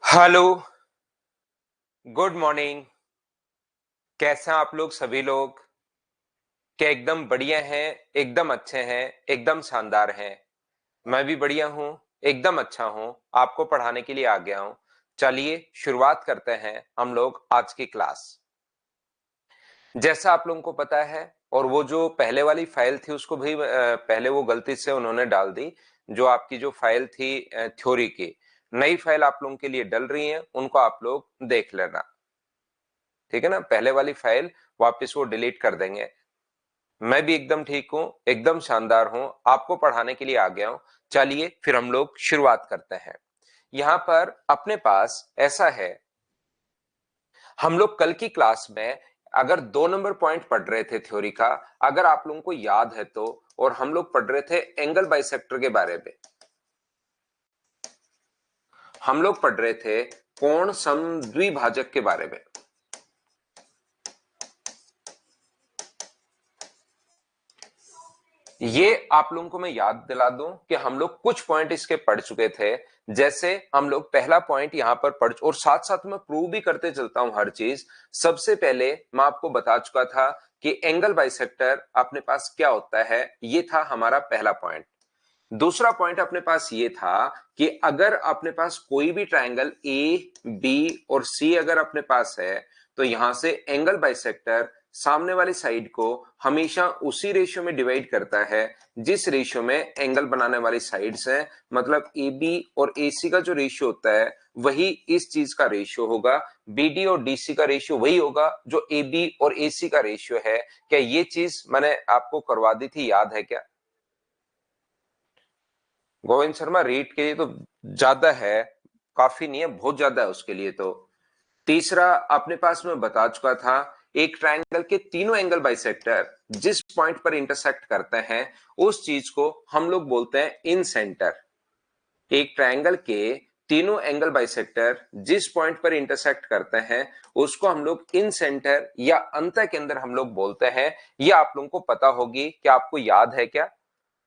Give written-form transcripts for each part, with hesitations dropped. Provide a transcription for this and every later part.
Hello, good morning. कैसे हैं आप लोग सभी लोग? क्या एकदम बढ़िया हैं, एकदम अच्छे हैं, एकदम शानदार हैं? मैं भी बढ़िया हूँ, एकदम अच्छा हूँ, आपको पढ़ाने के लिए आ गया हूँ। चलिए शुरुआत करते हैं हम लोग आज की क्लास। जैसा आप लोगों को पता है, और वो जो पहले वाली फाइल थी उसको भी पहले वो गलती से उन्होंने डाल दी। जो आपकी जो फाइल थी थ्योरी की, नई फाइल आप लोगों के लिए डल रही है, उनको आप लोग देख लेना। ठीक है ना? पहले वाली फाइल वापस वो डिलीट कर देंगे। मैं भी एकदम ठीक हूं, एकदम शानदार हूं, आपको पढ़ाने के लिए आ गया हूं। चलिए फिर हम लोग शुरुआत करते हैं। यहां पर अपने पास ऐसा है, हम लोग कल की क्लास में अगर 2 नंबर पॉइंट पढ़ रहे थे थ्योरी का, अगर आप लोगों को याद है तो, और हम लोग पढ़ रहे थे एंगल बाइसेक्टर के बारे में। हम लोग पढ़ रहे थे कोण समद्विभाजक के बारे में। ये आप लोगों को मैं याद दिला दूं कि हम लोग कुछ पॉइंट इसके पढ़ चुके थे। जैसे हम लोग पहला पॉइंट यहां पर पढ़, और साथ साथ मैं प्रूव भी करते चलता हूं हर चीज। सबसे पहले मैं आपको बता चुका था कि एंगल बाइसेक्टर अपने पास क्या होता है, ये था हमारा पहला पॉइंट। दूसरा पॉइंट अपने पास ये था कि अगर अपने पास कोई भी ट्रायंगल ए बी और सी अगर अपने पास है, तो यहां से एंगल बाइसेक्टर सामने वाली साइड को हमेशा उसी रेशियो में डिवाइड करता है जिस रेशियो में एंगल बनाने वाली साइड्स हैं। मतलब ए बी और ए सी का जो रेशियो होता है वही इस चीज का रेशियो होगा। बी डी और डी सी का रेशियो वही होगा जो ए बी और ए सी का रेशियो है। क्या ये चीज मैंने आपको करवा दी थी, याद है क्या? गोविंद शर्मा, रीट के लिए तो ज्यादा है, काफी नहीं है, बहुत ज्यादा है उसके लिए तो। तीसरा अपने पास मैं बता चुका था, एक ट्रायंगल के तीनों एंगल बाइसेक्टर जिस पॉइंट पर इंटरसेक्ट करते हैं उस चीज को हम लोग बोलते हैं इन सेंटर। एक ट्रायंगल के तीनों एंगल बाइसेक्टर जिस पॉइंट पर इंटरसेक्ट करते हैं उसको हम लोग इन सेंटर या अंत के अंदर हम लोग बोलते हैं। ये आप लोगों को पता होगी, क्या आपको याद है क्या?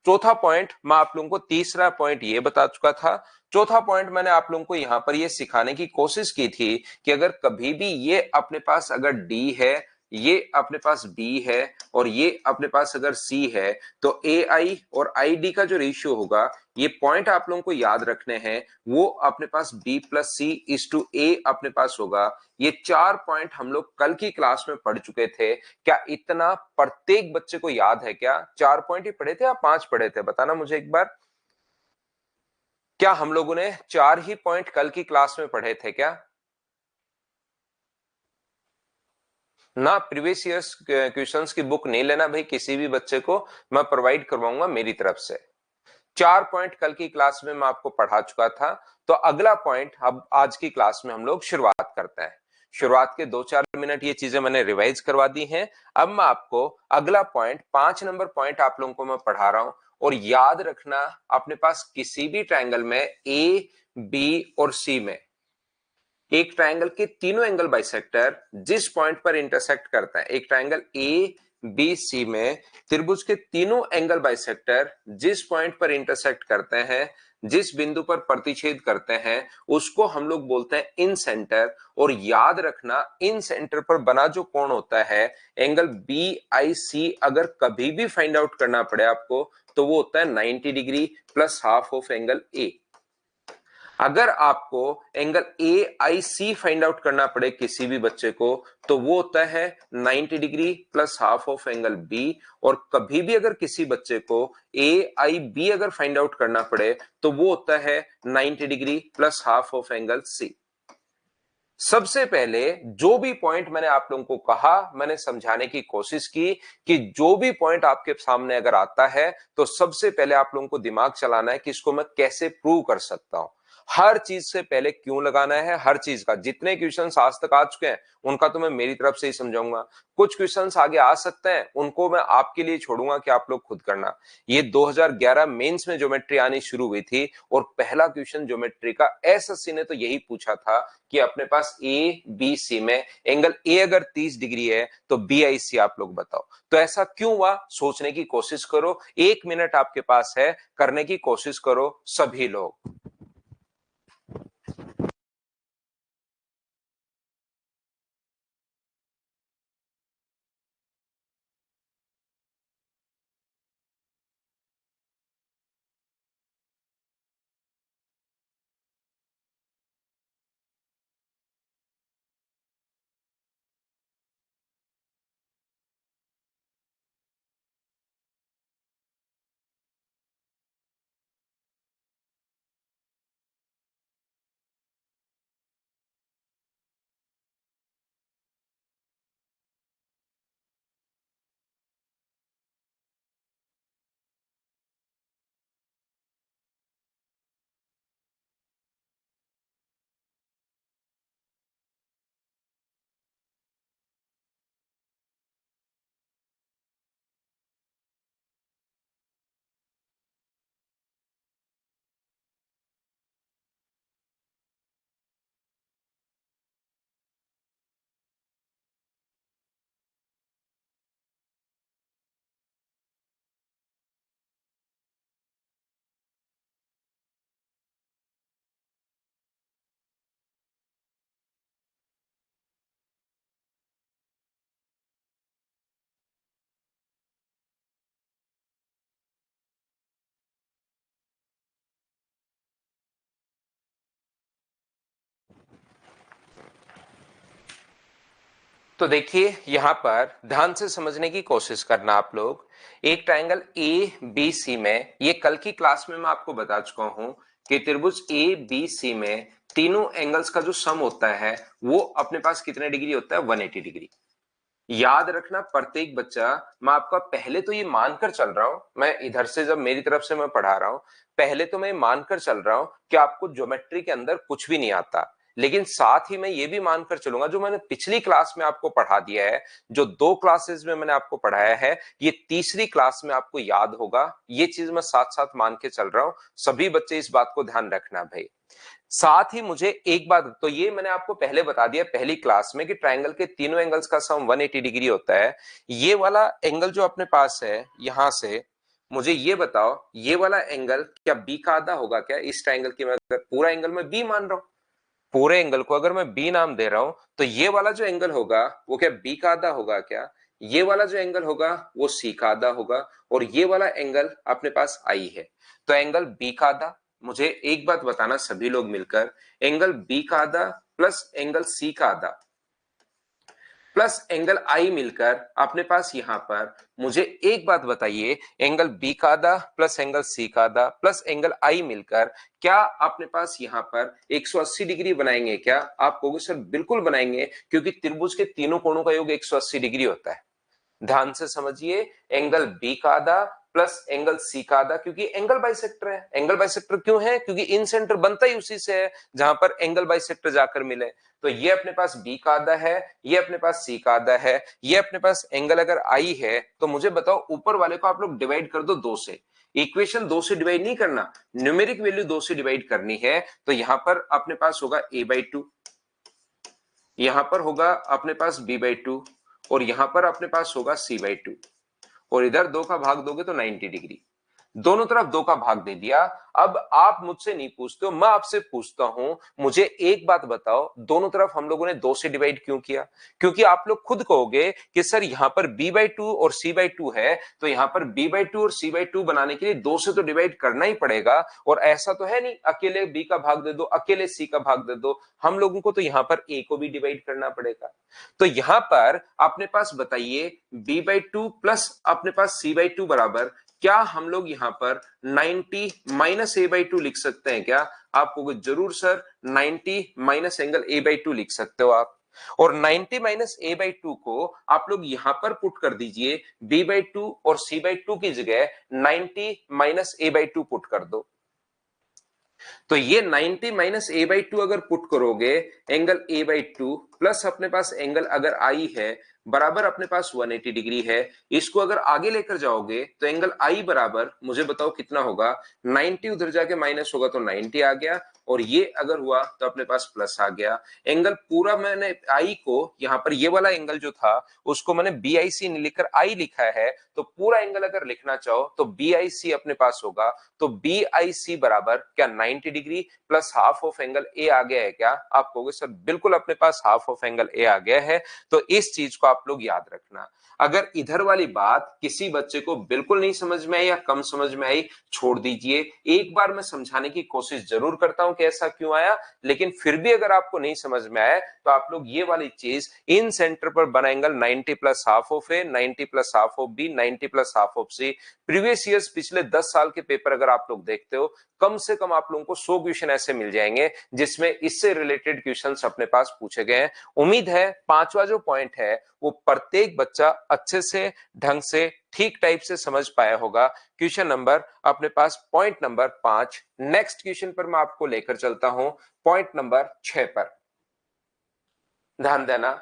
चौथा पॉइंट मैं आप लोगों को, तीसरा पॉइंट ये बता चुका था। चौथा पॉइंट मैंने आप लोगों को यहां पर ये सिखाने की कोशिश की थी कि अगर कभी भी ये अपने पास अगर डी है, ये अपने पास बी है और ये अपने पास अगर सी है, तो ए आई और आई डी का जो रेशियो होगा, ये पॉइंट आप लोगों को याद रखने हैं, वो अपने पास B plus C is to A अपने पास होगा। ये 4 पॉइंट हम लोग कल की क्लास में पढ़ चुके थे। क्या इतना प्रत्येक बच्चे को याद है क्या? 4 पॉइंट ही पढ़े थे या 5 पढ़े थे, बताना मुझे एक बार। क्या हम लोगों ने 4 ही पॉइंट कल की क्लास में पढ़े थे क्या? ना, प्रीवियस ईयर्स क्वेश्चंस की बुक नहीं लेना भाई, किसी भी बच्चे को मैं प्रोवाइड करवाऊंगा मेरी तरफ से। 4 पॉइंट कल की क्लास में मैं आपको पढ़ा चुका था। तो अगला पॉइंट अब आज की क्लास में हम लोग शुरुआत करते हैं। शुरुआत के 2-4 मिनट ये चीजें मैंने रिवाइज करवा दी हैं। अब मैं आपको अगला पॉइंट, 5 नंबर पॉइंट आप लोगों को मैं पढ़ा रहा हूं। और याद रखना, अपने पास किसी भी ट्रायंगल में ए बी और सी में, एक ट्रायंगल के तीनों एंगल बाइसेक्टर जिस पॉइंट पर इंटरसेक्ट करता है, एक ट्रायंगल ए बी सी में त्रिभुज के तीनों एंगल बाइसेक्टर जिस पॉइंट पर इंटरसेक्ट करते हैं, जिस बिंदु पर प्रतिच्छेद करते हैं, उसको हम लोग बोलते हैं इन सेंटर। और याद रखना, इन सेंटर पर बना जो कोण होता है, एंगल बी आई सी, अगर कभी भी फाइंड आउट करना पड़े आपको, तो वो होता है 90 degree plus half of angle A. अगर आपको angle A I C find out करना पड़े किसी भी बच्चे को, तो वो होता है 90 degree plus half of angle B. और कभी भी अगर किसी बच्चे को ए आई बी अगर फाइंड आउट करना पड़े, तो वो होता है 90 degree plus half of angle C. सबसे पहले जो भी पॉइंट मैंने आप लोगों को कहा, मैंने समझाने की कोशिश की कि जो भी पॉइंट आपके सामने अगर आता है, तो सबसे पहले आप लोगों को दिमाग चलाना है कि इसको मैं कैसे प्रूव कर सकता हूं। हर चीज से पहले क्यों लगाना है, हर चीज का, जितने क्वेश्चंस आज तक आ चुके हैं उनका तो मैं मेरी तरफ से ही समझाऊंगा। कुछ क्वेश्चंस आगे आ सकते हैं, उनको मैं आपके लिए छोड़ूंगा कि आप लोग खुद करना। ये 2011 मेंस में ज्योमेट्री आनी शुरू हुई थी, और पहला क्वेश्चन ज्योमेट्री का एसएससी ने तो यही पूछा था कि अपने पास ए बी सी में एंगल ए अगर 30 डिग्री है तो बी आई सी आप लोग बताओ। तो ऐसा क्यों हुआ, सोचने की कोशिश करो। 1 मिनट आपके पास है, करने की कोशिश करो सभी लोग। तो देखिए यहां पर ध्यान से समझने की कोशिश करना आप लोग। एक ट्रायंगल ए बी सी में, ये कल की क्लास में मैं आपको बता चुका हूं कि त्रिभुज ए बी सी में तीनों एंगल्स का जो सम होता है वो अपने पास कितने डिग्री होता है, 180 डिग्री। याद रखना प्रत्येक बच्चा, मैं आपका पहले तो ये मानकर चल रहा हूं, मैं इधर से जब मेरी तरफ से मैं पढ़ा रहा हूं, पहले तो मैं मानकर चल रहा हूं कि आपको ज्योमेट्री के अंदर कुछ भी नहीं आता, लेकिन साथ ही मैं ये भी मानकर चलूंगा जो मैंने पिछली क्लास में आपको पढ़ा दिया है, जो 2 क्लासेस में मैंने आपको पढ़ाया है, ये तीसरी क्लास में आपको याद होगा। ये चीज मैं साथ साथ मान के चल रहा हूं, सभी बच्चे इस बात को ध्यान रखना भाई। साथ ही मुझे एक बात, तो ये मैंने आपको पहले बता दिया पहली क्लास में कि ट्रायंगल के तीनों एंगल्स का सम 180 डिग्री होता है। ये वाला एंगल जो अपने पास है यहां से, मुझे ये बताओ ये वाला एंगल क्या बी का आधा होगा क्या? इस ट्रायंगल की मैं अगर पूरा एंगल में बी मान रहा हूं, पूरे एंगल को अगर मैं बी नाम दे रहा हूं, तो ये वाला जो एंगल होगा वो क्या बी का आधा होगा क्या? ये वाला जो एंगल होगा वो सी का आधा होगा, और ये वाला एंगल अपने पास आई है, तो एंगल बी का आधा। मुझे एक बात बताना सभी लोग मिलकर, एंगल बी का आधा प्लस एंगल सी का आधा प्लस एंगल आई मिलकर अपने पास यहां पर, मुझे एक बात बताइए, एंगल बी का आधा प्लस एंगल सी का आधा प्लस एंगल आई मिलकर क्या अपने पास यहां पर 180 डिग्री बनाएंगे क्या? आप कहोगे सर बिल्कुल बनाएंगे, क्योंकि त्रिभुज के तीनों कोणों का योग 180 डिग्री होता है। ध्यान से समझिए, एंगल बी का आधा प्लस एंगल सी का आधा, क्योंकि एंगल बाइसेक्टर है। एंगल बाइसेक्टर क्यों है? क्योंकि इन सेंटर बनता ही उसी से है जहां पर एंगल बाइसेक्टर जाकर मिले। तो ये अपने पास बी का आधा है, ये अपने पास सी का आधा है, ये अपने पास एंगल अगर आई है, तो मुझे बताओ ऊपर वाले को आप लोग डिवाइड कर दो 2 से। इक्वेशन 2 से डिवाइड नहीं करना, न्यूमेरिक वैल्यू 2 से डिवाइड करनी है। तो यहां पर अपने पास होगा a/2, यहां पर होगा अपने पास b/2, और यहां पर अपने पास होगा c/2, और इधर 2 का भाग दोगे तो 90 डिग्री। दोनों तरफ 2 का भाग दे दिया। अब आप मुझसे नहीं पूछते हो, मैं आपसे पूछता हूं, मुझे एक बात बताओ, दोनों तरफ हम लोगों ने 2 से डिवाइड क्यों किया? क्योंकि आप लोग खुद कहोगे कि सर यहां पर b/2 और c/2 है, तो यहां पर b/2 और c/2 बनाने के लिए 2 से तो डिवाइड करना ही पड़ेगा, और ऐसा तो है नहीं अकेले b का भाग दे दो, अकेले c का भाग दे दो, हम लोगों को तो यहां पर a को भी डिवाइड करना पड़ेगा। तो यहां पर अपने पास बताइए b/2 प्लस अपने पास c/2 बराबर, क्या हम लोग यहां पर 90 माइनस a/2 लिख सकते हैं क्या? आप कहोगे जरूर सर, 90 माइनस एंगल a/2 लिख सकते हो आप, और 90 माइनस a/2 को आप लोग यहां पर पुट कर दीजिए, b/2 और c/2 की जगह 90 माइनस a/2 पुट कर दो। तो ये 90 माइनस a/2 अगर पुट करोगे, एंगल a/2 प्लस अपने पास एंगल अगर आई है बराबर अपने पास 180 डिग्री है, इसको अगर आगे लेकर जाओगे तो एंगल आई बराबर, मुझे बताओ कितना होगा? 90 उधर जाके माइनस होगा तो 90 आ गया, और ये अगर हुआ तो अपने पास प्लस आ गया। एंगल पूरा मैंने आई को यहां पर, ये वाला एंगल जो था उसको मैंने BIC नहीं लिखकर आई लिखा है, तो पूरा एंगल अगर लिखना चाहो तो BIC अपने पास होगा। तो BIC बराबर क्या 90 degree plus half of angle A आ गया है क्या? आप कहोगे सर बिल्कुल अपने पास हाफ ऑफ एंगल ए आ गया है। तो इस चीज को आप लोग याद रखना। अगर इधर वाली बात किसी बच्चे को बिल्कुल नहीं समझ में आई या कम समझ में आई, छोड़ दीजिए, एक बार मैं समझाने की कोशिश जरूर करता हूं कि ऐसा क्यों आया, लेकिन फिर भी अगर आपको नहीं समझ में आया तो आप लोग ये वाली चीज, इन सेंटर पर बना angle 90 plus half of A, 90 plus half of B, 90 plus half of C, previous years पिछले 10 साल के पेपर अगर आप लोग देखते हो, कम से कम आप लोगों को 100 क्वेश्चन ऐसे मिल जाएंगे जिसमें इससे रिलेटेड क्वेश्चंस अपने पास पूछे गए हैं। उम्मीद है पांचवा जो पॉइंट है वो प्रत्येक बच्चा अच्छे से, ढंग से, ठीक टाइप से समझ पाया होगा। क्वेश्चन नंबर अपने पास पॉइंट नंबर 5, नेक्स्ट क्वेश्चन पर मैं आपको लेकर चलता हूं, पॉइंट नंबर 6 पर ध्यान देना।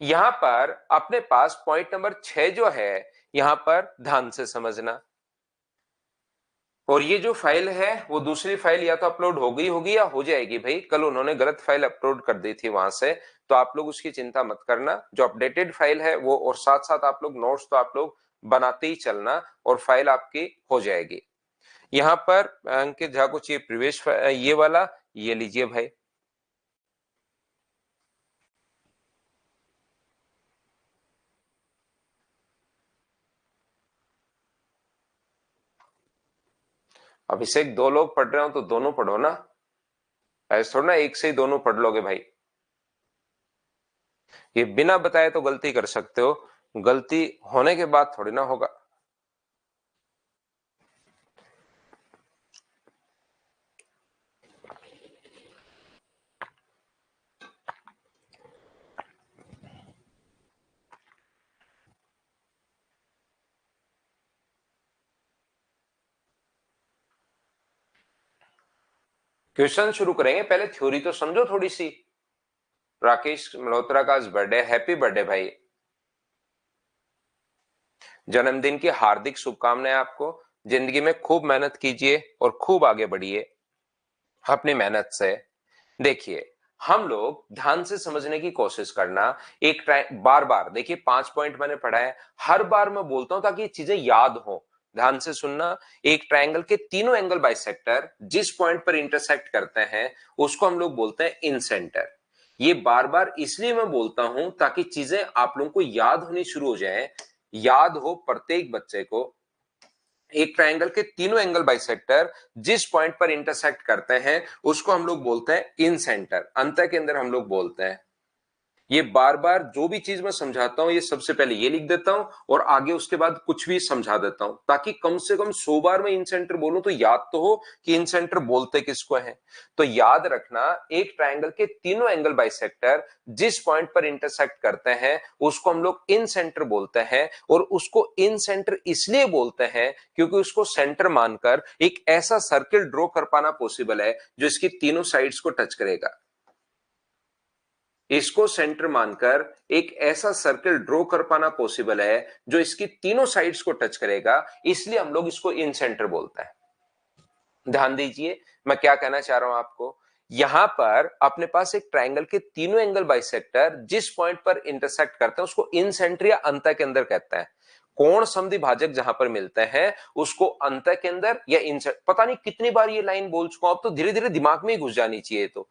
यहां पर अपने पास पॉइंट नंबर 6 जो है, यहां पर ध्यान से समझना। और ये जो फाइल है वो दूसरी फाइल या तो अपलोड हो गई होगी या हो जाएगी भाई, कल उन्होंने गलत फाइल अपलोड कर दी थी वहां से, तो आप लोग उसकी चिंता मत करना। जो अपडेटेड फाइल है वो, और साथ साथ आप लोग नोट्स तो आप लोग बनाते ही चलना, और फाइल आपकी हो जाएगी। यहां पर अंकित झा को चाहिए प्रवेश, ये वाला, ये लीजिए भाई। अभिषेक, 2 लोग पढ़ रहे हो तो दोनों पढ़ो ना, ऐसे थोड़ा ना एक से ही दोनों पढ़ लोगे भाई। ये बिना बताए तो गलती कर सकते हो, गलती होने के बाद थोड़ी ना होगा। क्वेश्चन शुरू करेंगे, पहले थ्योरी तो समझो थोड़ी सी। राकेश मल्होत्रा का आज बर्थडे, हैप्पी बर्थडे भाई। जन्मदिन की हार्दिक शुभकामनाएं आपको। जिंदगी में खूब मेहनत कीजिए और खूब आगे बढ़िए अपनी मेहनत से। देखिए, हम लोग ध्यान से समझने की कोशिश करना। एक बार बार देखिए, 5 पॉइंट मैंने पढ़ा है, हर बार मैं बोलता हूं ताकि ये चीजें याद हो। ध्यान से सुनना। एक ट्रायंगल के तीनों एंगल बाइसेक्टर जिस पॉइंट पर इंटरसेक्ट करते हैं उसको हम लोग बोलते हैं इन सेंटर। ये बार बार इसलिए मैं बोलता हूं ताकि चीजें आप लोगों को याद होनी शुरू हो जाए, याद हो प्रत्येक बच्चे को। एक ट्रायंगल के तीनों एंगल बाइसेक्टर जिस पॉइंट पर इंटरसेक्ट करते हैं उसको हम लोग बोलते हैं इन सेंटर, अंत के अंदर हम लोग बोलते हैं। ये बार बार जो भी चीज मैं समझाता हूं ये सबसे पहले ये लिख देता हूं और आगे उसके बाद कुछ भी समझा देता हूं, ताकि कम से कम 100 बार मैं इन सेंटर बोलूं तो याद तो हो कि इन सेंटर बोलते किसको है। तो याद रखना, एक ट्रायंगल के तीनों एंगल बाइसेक्टर जिस पॉइंट पर इंटरसेक्ट करते हैं उसको हम लोग इन सेंटर बोलते हैं। और उसको इन सेंटर इसलिए बोलते हैं क्योंकि उसको सेंटर मानकर एक ऐसा सर्किल ड्रॉ कर पाना पॉसिबल है जो इसकी तीनों साइड्स को टच करेगा। इसको सेंटर मानकर एक ऐसा सर्कल ड्रॉ कर पाना पॉसिबल है जो इसकी तीनों साइड्स को टच करेगा, इसलिए हम लोग इसको इन सेंटर बोलते हैं। ध्यान दीजिए मैं क्या कहना चाह रहा हूं आपको। यहां पर अपने पास एक ट्रायंगल के तीनों एंगल बाइसेक्टर जिस पॉइंट पर इंटरसेक्ट करते हैं उसको इन सेंटर या अंत के अंदर कहते हैं। कोण समद्वि भाजक जहां पर मिलते हैं उसको अंत के अंदर या इन, पता नहीं कितनी बार ये लाइन बोल चुका हूं, अब तो धीरे धीरे दिमाग में ही घुस जानी चाहिए। तो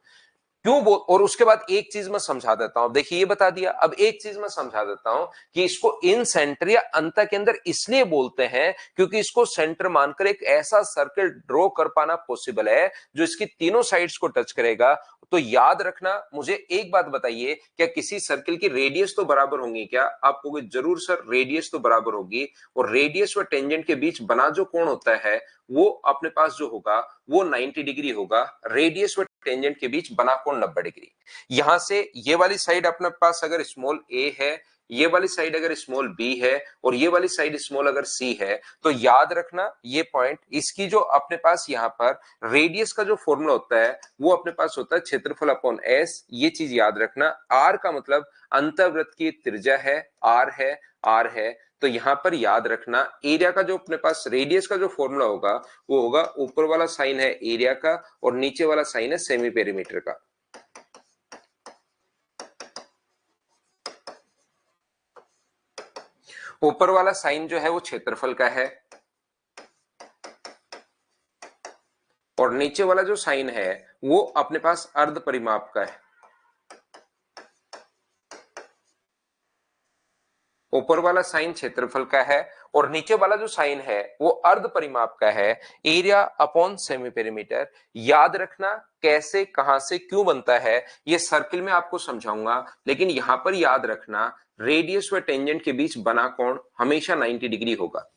क्यों बोल, और उसके बाद एक चीज मैं समझा देता हूं। देखिए ये बता दिया, अब एक चीज मैं समझा देता हूं कि इसको इन सेंटर या अंत के अंदर इसलिए बोलते हैं क्योंकि इसको सेंटर मानकर एक ऐसा सर्कल ड्रॉ कर पाना पॉसिबल है जो इसकी तीनों साइड्स को टच करेगा। तो याद रखना, मुझे एक बात बताइए, क्या किसी सर्कल की रेडियस तो बराबर होंगी क्या? आप कहोगे जरूर सर रेडियस तो बराबर होगी, और रेडियस व टेंजेंट के बीच बना जो कोण होता है वो अपने पास जो होगा वो 90 डिग्री होगा। रेडियस व टेंजेंट के बीच बना कोण 90 डिग्री। यहां से ये वाली साइड अपने पास अगर स्मॉल ए है, ये वाली साइड अगर स्मॉल बी है, और ये वाली साइड स्मॉल अगर सी है, तो याद रखना ये पॉइंट, इसकी जो अपने पास यहां पर रेडियस का जो फॉर्मूला होता है वो अपने पास होता है क्षेत्रफल अपॉन एस। ये चीज याद रखना। आर का मतलब अंतःवृत्त की त्रिज्या है, आर है, आर है। तो यहां पर याद रखना एरिया का जो अपने पास रेडियस का जो फॉर्मूला होगा वो होगा, ऊपर वाला साइन है एरिया का और नीचे वाला साइन है सेमी पेरीमीटर का। ऊपर वाला साइन जो है वो क्षेत्रफल का है और नीचे वाला जो साइन है वो अपने पास अर्ध परिमाप का है। ऊपर वाला साइन क्षेत्रफल का है और नीचे वाला जो साइन है वो अर्ध परिमाप का है, एरिया अपॉन सेमी पेरीमीटर। याद रखना कैसे, कहां से, क्यों बनता है ये सर्किल में आपको समझाऊंगा, लेकिन यहां पर याद रखना रेडियस व टेंजेंट के बीच बना कोण हमेशा 90 डिग्री होगा।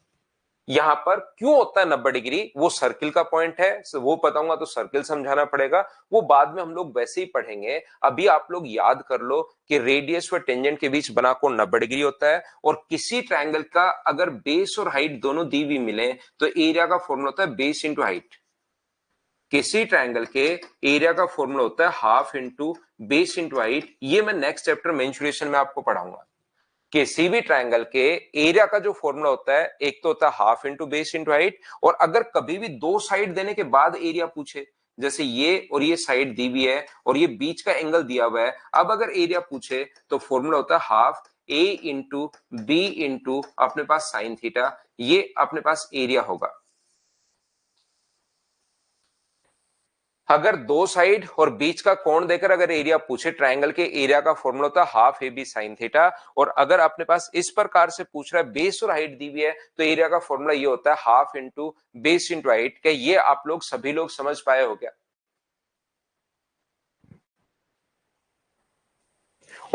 यहां पर क्यों होता है 90 डिग्री, वो सर्किल का पॉइंट है, वो बताऊंगा तो सर्किल समझाना पड़ेगा, वो बाद में हम लोग वैसे ही पढ़ेंगे। अभी आप लोग याद कर लो कि रेडियस व टेंजेंट के बीच बना कोण 90 डिग्री होता है, और किसी ट्रायंगल का अगर बेस और हाइट दोनों दी हुई मिले तो एरिया का फॉर्मूला होता है बेस इंटू हाइट। किसी ट्रायंगल के एरिया का फॉर्मूला होता है half into base into height. ये मैं नेक्स्ट चैप्टर मेंसुरेशन में आपको पढ़ाऊंगा। किसी भी ट्रायंगल के एरिया का जो फॉर्मूला होता है एक तो होता है half into base into height, और अगर कभी भी दो साइड देने के बाद एरिया पूछे, जैसे ये और ये साइड दी हुई है और ये बीच का एंगल दिया हुआ है, अब अगर एरिया पूछे तो फॉर्मूला होता है हाफ ए इंटू बी इंटू अपने पास साइन थीटा। ये अपने पास एरिया होगा। अगर दो साइड और बीच का कोण देकर अगर एरिया पूछे, ट्रायंगल के एरिया का फॉर्मूला होता है half A B sine theta. और अगर अपने पास इस प्रकार से पूछ रहा है बेस और हाइट दी हुई है तो एरिया का फॉर्मूला ये होता है half into base into height. क्या ये आप लोग सभी लोग समझ पाए हो क्या?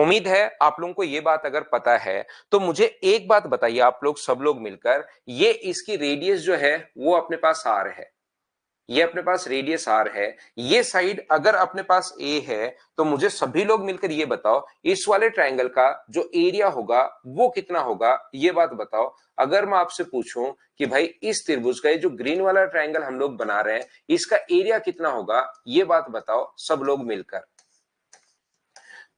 उम्मीद है आप लोगों को ये बात अगर पता है तो मुझे एक बात बताइए, आप लोग सब लोग मिलकर, ये इसकी रेडियस जो है वो अपने पास आर है, ये अपने पास रेडियस आर है, ये साइड अगर अपने पास ए है, तो मुझे सभी लोग मिलकर ये बताओ इस वाले ट्रायंगल का जो एरिया होगा वो कितना होगा, ये बात बताओ। अगर मैं आपसे पूछूं कि भाई इस त्रिभुज का जो ग्रीन वाला ट्रायंगल हम लोग बना रहे हैं इसका एरिया कितना होगा, ये बात बताओ सब लोग मिलकर।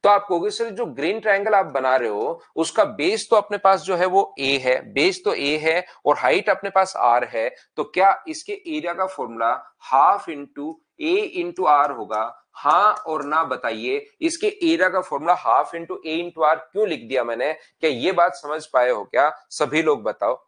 तो आप कहोगे सर जो ग्रीन ट्रायंगल आप बना रहे हो उसका बेस तो अपने पास जो है वो ए है, बेस तो ए है और हाइट अपने पास आर है, तो क्या इसके एरिया का formula half into A into R होगा? हाँ और ना बताइए, इसके एरिया का formula half into A into R क्यों लिख दिया मैंने, क्या ये बात समझ पाए हो क्या सभी लोग बताओ।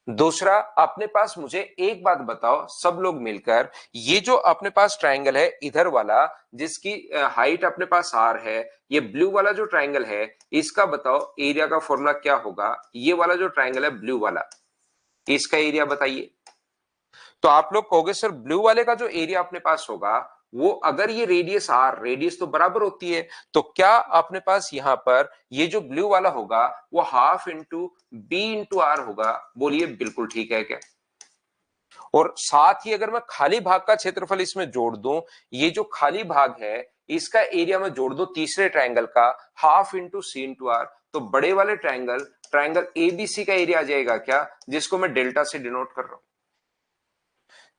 दूसरा अपने पास मुझे एक बात बताओ सब लोग मिलकर, ये जो अपने पास ट्रायंगल है इधर वाला जिसकी हाइट अपने पास आर है, ये ब्लू वाला जो ट्रायंगल है इसका बताओ एरिया का फॉर्मूला क्या होगा? ये वाला जो ट्रायंगल है ब्लू वाला, इसका एरिया बताइए। तो आप लोग कहोगे सर ब्लू वाले का जो एरिया अपने पास होगा वो अगर ये रेडियस आर, रेडियस तो बराबर होती है, तो क्या अपने पास यहां पर ये जो ब्लू वाला होगा वो half into B into R होगा? बोलिए बिल्कुल ठीक है क्या? और साथ ही अगर मैं खाली भाग का क्षेत्रफल इसमें जोड़ दूं, ये जो खाली भाग है इसका एरिया में जोड़ दो तीसरे ट्रायंगल का half into C into R, तो बड़े वाले ट्रायंगल ट्रायंगल एबीसी का एरिया आ जाएगा क्या, जिसको मैं डेल्टा से डिनोट कर रहा हूं।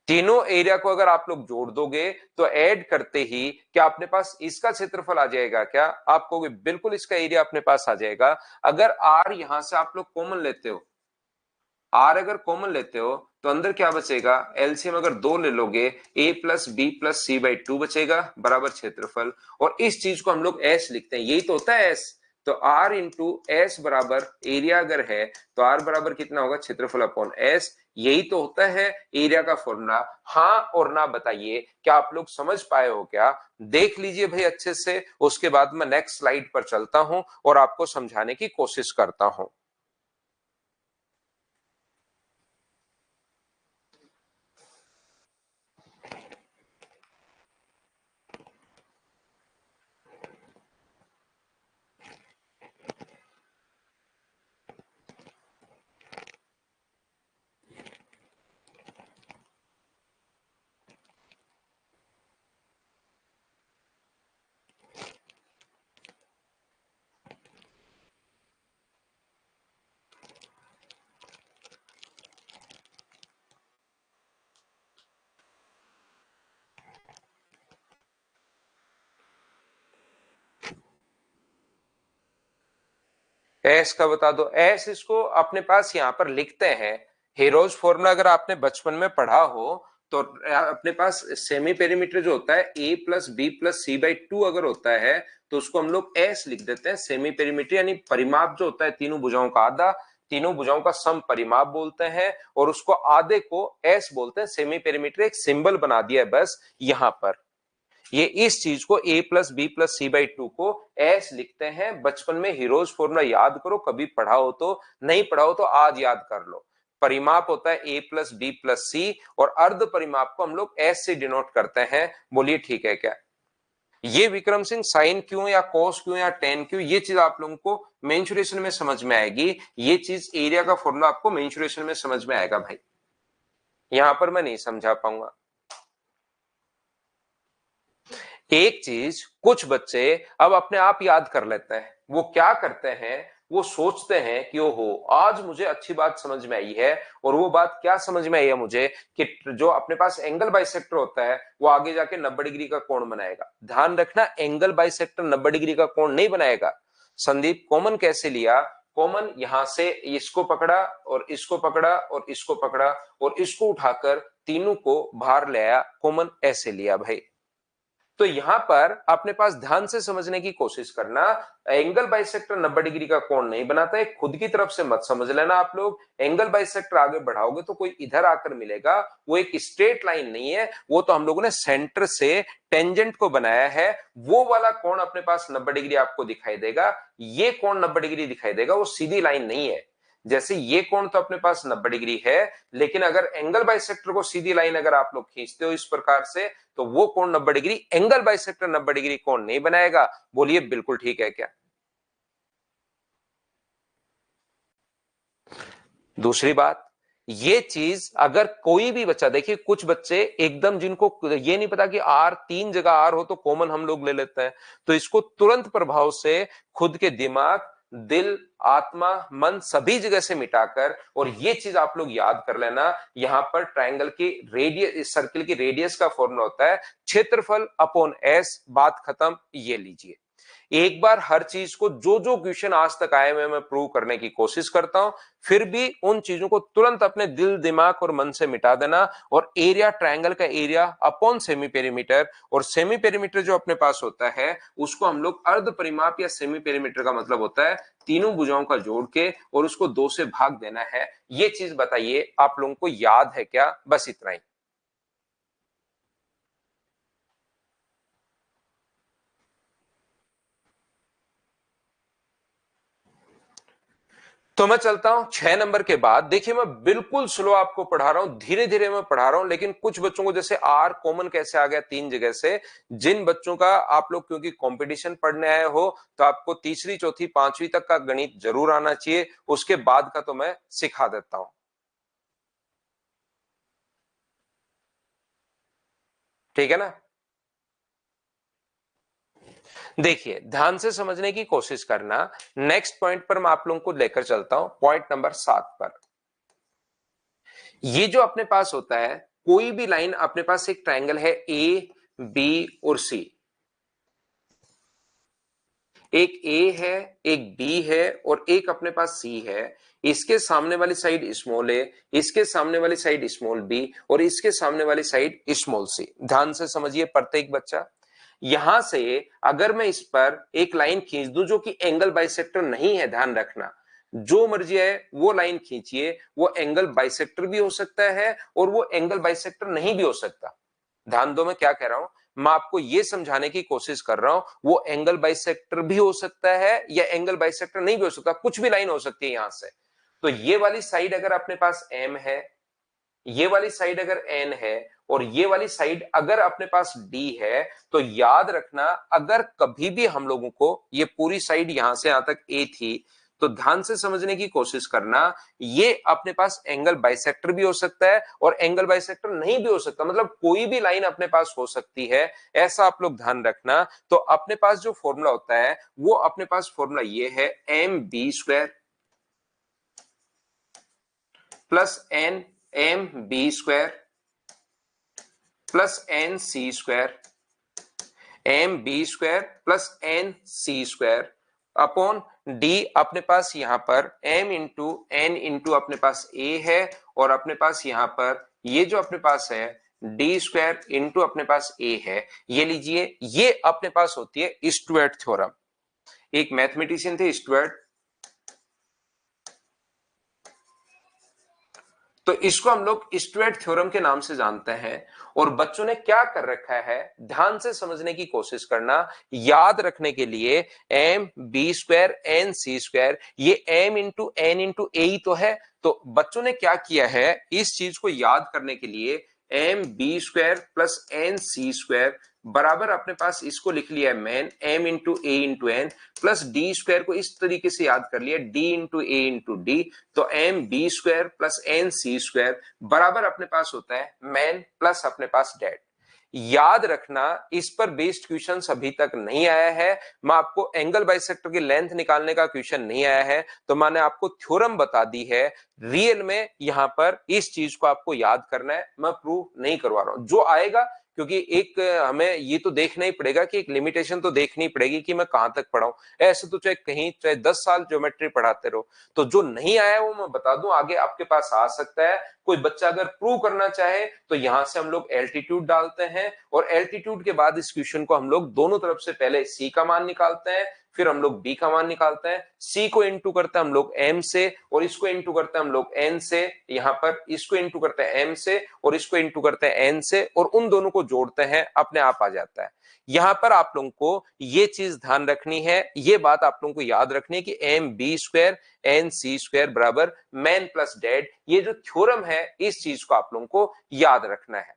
तीनों एरिया को अगर आप लोग जोड़ दोगे तो ऐड करते ही क्या अपने पास इसका क्षेत्रफल आ जाएगा क्या? आप कहोगे बिल्कुल इसका एरिया अपने पास आ जाएगा। अगर आर यहां से आप लोग कॉमन लेते हो, आर अगर कॉमन लेते हो तो अंदर क्या बचेगा, एलसीएम अगर 2 ले लोगे A plus B plus C by 2 बचेगा बराबर क्षेत्रफल, और इस चीज को हम लोग एस लिखते हैं, यही तो होता है एस। तो आर इंटू एस बराबर एरिया अगर है तो आर बराबर कितना होगा, क्षेत्रफल अपॉन एस, यही तो होता है एरिया का फॉर्मूला। हाँ और ना बताइए, क्या आप लोग समझ पाए हो क्या? देख लीजिए भाई अच्छे से, उसके बाद मैं नेक्स्ट स्लाइड पर चलता हूं और आपको समझाने की कोशिश करता हूं। एस का बता दो, एस इसको अपने पास यहां पर लिखते हैं, हेरोज फॉर्मूला अगर आपने बचपन में पढ़ा हो तो अपने पास सेमी पेरीमीटर जो होता है A plus B plus C by 2 अगर होता है तो उसको हम लोग एस लिख देते हैं, सेमी पेरीमीटर यानी परिमाप जो होता है तीनों भुजाओं का आधा, तीनों भुजाओं का सम परिमाप बोलते हैं और उसको आधे को एस बोलते हैं। सेमी पेरीमीटर एक सिंबल बना दिया है बस यहां पर, ये इस चीज को a plus B plus C by 2 को एस लिखते हैं। बचपन में हीरोज फॉर्मूला याद करो, कभी पढ़ा हो तो, नहीं पढ़ा हो तो आज याद कर लो। परिमाप होता है a प्लस बी प्लस सी और अर्ध परिमाप को हम लोग एस से डिनोट करते हैं। बोलिए ठीक है क्या? ये विक्रम सिंह साइन क्यों या कोस क्यों या टेन क्यों, ये चीज आप लोगों को मेंसुरेशन में समझ में आएगी, ये चीज एरिया का फॉर्मूला आपको मेंसुरेशन में समझ में आएगा भाई, यहां पर मैं नहीं समझा पाऊंगा। एक चीज कुछ बच्चे अब अपने आप याद कर लेते हैं, वो क्या करते हैं, वो सोचते हैं कि ओहो आज मुझे अच्छी बात समझ में आई है, और वो बात क्या समझ में आई है मुझे कि जो अपने पास एंगल बाइसेक्टर होता है वो आगे जाके 90 डिग्री का कोण बनाएगा। ध्यान रखना एंगल बाइसेक्टर 90 डिग्री का कोण नहीं बनाएगा। संदीप कॉमन कैसे लिया, कॉमन यहां से इसको पकड़ा और इसको पकड़ा और इसको पकड़ा और इसको उठाकर तीनों को बाहर ले आया, कॉमन ऐसे लिया भाई। तो यहां पर अपने पास ध्यान से समझने की कोशिश करना, एंगल बाइसेक्टर 90 डिग्री का कोण नहीं बनाता है, खुद की तरफ से मत समझ लेना आप लोग। एंगल बाइसेक्टर आगे बढ़ाओगे तो कोई इधर आकर मिलेगा, वो एक स्ट्रेट लाइन नहीं है, वो तो हम लोगों ने सेंटर से टेंजेंट को बनाया है, वो वाला कोण अपने पास 90 डिग्री आपको दिखाई देगा, ये कोण 90 डिग्री दिखाई देगा, वो सीधी लाइन नहीं है। जैसे ये कोण तो अपने पास 90 डिग्री है, लेकिन अगर एंगल बाइसेक्टर को सीधी लाइन अगर आप लोग खींचते हो इस प्रकार से, तो वो कोण 90 डिग्री, एंगल बाइसेक्टर 90 डिग्री कोण नहीं बनाएगा। बोलिए बिल्कुल ठीक है क्या? दूसरी बात, ये चीज अगर कोई भी बच्चा, देखिए कुछ बच्चे एकदम जिनको ये नहीं पता कि आर, तीन जगह आर हो तो कॉमन हम लोग ले लेते हैं, तो इसको तुरंत प्रभाव से खुद के दिमाग, दिल, आत्मा, मन सभी जगह से मिटाकर, और ये चीज आप लोग याद कर लेना, यहां पर ट्रायंगल की रेडियस, सर्किल की रेडियस का फॉर्मूला होता है क्षेत्रफल अपॉन एस, बात खत्म। ये लीजिए, एक बार हर चीज को, जो जो क्वेश्चन आज तक आए हुए मैं प्रूव करने की कोशिश करता हूं, फिर भी उन चीजों को तुरंत अपने दिल, दिमाग और मन से मिटा देना। और एरिया, ट्रायंगल का एरिया अपॉन सेमी पेरीमीटर, और सेमी पेरीमीटर जो अपने पास होता है उसको हम लोग अर्ध परिमाप या सेमी पेरीमीटर का मतलब होता है तीनों भुजाओं का जोड़ के और उसको 2 से भाग देना है। ये चीज बताइए आप लोगों को याद है क्या? बस इतना ही। तो मैं चलता हूं 6 नंबर के बाद। देखिए मैं बिल्कुल स्लो आपको पढ़ा रहा हूं, धीरे धीरे मैं पढ़ा रहा हूं, लेकिन कुछ बच्चों को जैसे आर कॉमन कैसे आ गया 3 जगह से, जिन बच्चों का आप लोग क्योंकि कंपटीशन पढ़ने आए हो तो आपको तीसरी, चौथी, पांचवी तक का गणित जरूर आना चाहिए, उसके बाद का तो मैं सिखा देता हूं। ठीक है ना? देखिए ध्यान से समझने की कोशिश करना। नेक्स्ट पॉइंट पर मैं आप लोगों को लेकर चलता हूं, पॉइंट नंबर 7 पर। ये जो अपने पास होता है, कोई भी लाइन, अपने पास एक ट्रायंगल है ए, बी और सी। एक ए है, एक बी है और एक अपने पास सी है। इसके सामने वाली साइड स्मॉल ए, इसके सामने वाली साइड स्मॉल बी और इसके सामने वाली साइड स्मॉल सी। ध्यान से समझिए प्रत्येक बच्चा। यहां से अगर मैं इस पर एक लाइन खींच दूं जो कि एंगल बाइसेक्टर नहीं है, ध्यान रखना, जो मर्जी है वो लाइन खींचिए, वो एंगल बाइसेक्टर भी हो सकता है और वो एंगल बाइसेक्टर नहीं भी हो सकता। ध्यान दो मैं क्या कह रहा हूं, मैं आपको यह समझाने की कोशिश कर रहा हूं, वो एंगल बाइसेक्टर भी हो सकता है या एंगल बाइसेक्टर नहीं भी हो सकता, कुछ भी लाइन हो सकती है यहां से। तो ये वाली साइड अगर अपने पास एम है, ये वाली साइड अगर एन है और ये वाली साइड अगर अपने पास डी है, तो याद रखना अगर कभी भी हम लोगों को ये पूरी साइड यहां से यहां तक ए थी, तो ध्यान से समझने की कोशिश करना, ये अपने पास एंगल बाइसेक्टर भी हो सकता है और एंगल बाइसेक्टर नहीं भी हो सकता, मतलब कोई भी लाइन अपने पास हो सकती है, ऐसा आप लोग ध्यान रखना। तो अपने पास जो फॉर्मूला होता है वो अपने पास फॉर्मूला ये है, M B square plus N M B square plus N C square, M B square plus N C square upon D. अपने पास यहां पर एम इंटू एन इंटू अपने पास ए है और अपने पास यहां पर ये जो अपने पास है डी स्क्वायर इंटू अपने पास ए है। ये लीजिए, ये अपने पास होती है स्टुअर्ट थ्योरम। एक मैथमेटिशियन थे स्टुअर्ट, तो इसको हम लोग स्टुअर्ट थ्योरम के नाम से जानते हैं। और बच्चों ने क्या कर रखा है, ध्यान से समझने की कोशिश करना, याद रखने के लिए, M B square N C square, ये M into N into A ही तो है। तो बच्चों ने क्या किया है, इस चीज को याद करने के लिए M B square plus N C square बराबर अपने पास इसको लिख लिया है man M into A into N plus D square को इस तरीके से याद कर लिया D into A into D. तो M B square plus N C square बराबर अपने पास होता है मैन प्लस अपने पास डेड। याद रखना इस पर बेस्ड क्वेश्चन अभी तक नहीं आया है। मैं आपको एंगल बाइसेक्टर की लेंथ निकालने का क्वेश्चन नहीं आया है, तो मैंने आपको थ्योरम बता दी है। रियल में यहां पर इस चीज को आपको याद करना है, मैं प्रूव नहीं करवा रहा हूं, जो आएगा, क्योंकि एक हमें ये तो देखना ही पड़ेगा कि एक लिमिटेशन तो देखनी पड़ेगी कि मैं कहां तक पढ़ाऊं। ऐसे तो चाहे कहीं चाहे 10 साल ज्योमेट्री पढ़ाते रहो, तो जो नहीं आया वो मैं बता दूं आगे आपके पास आ सकता है। कोई बच्चा अगर प्रूव करना चाहे तो यहां से हम लोग एल्टीट्यूड डालते हैं और एल्टीट्यूड के बाद इस क्वेश्चन को हम लोग दोनों तरफ से पहले सी का मान निकालते हैं, फिर हम लोग b का मान निकालते हैं, c को इंटू करते हैं हम लोग m से, और इसको इंटू करते हैं हम लोग n से, यहां पर इसको इंटू करते हैं m से और इसको इंटू करते हैं n से, और उन दोनों को जोड़ते हैं, अपने आप आ जाता है। यहां पर आप लोगों को ये चीज ध्यान रखनी है, ये बात आप लोगों को याद रखनी है कि M B square N C square बराबर मैन प्लस डैड, ये जो थ्योरम है इस चीज को आप लोगों को याद रखना है।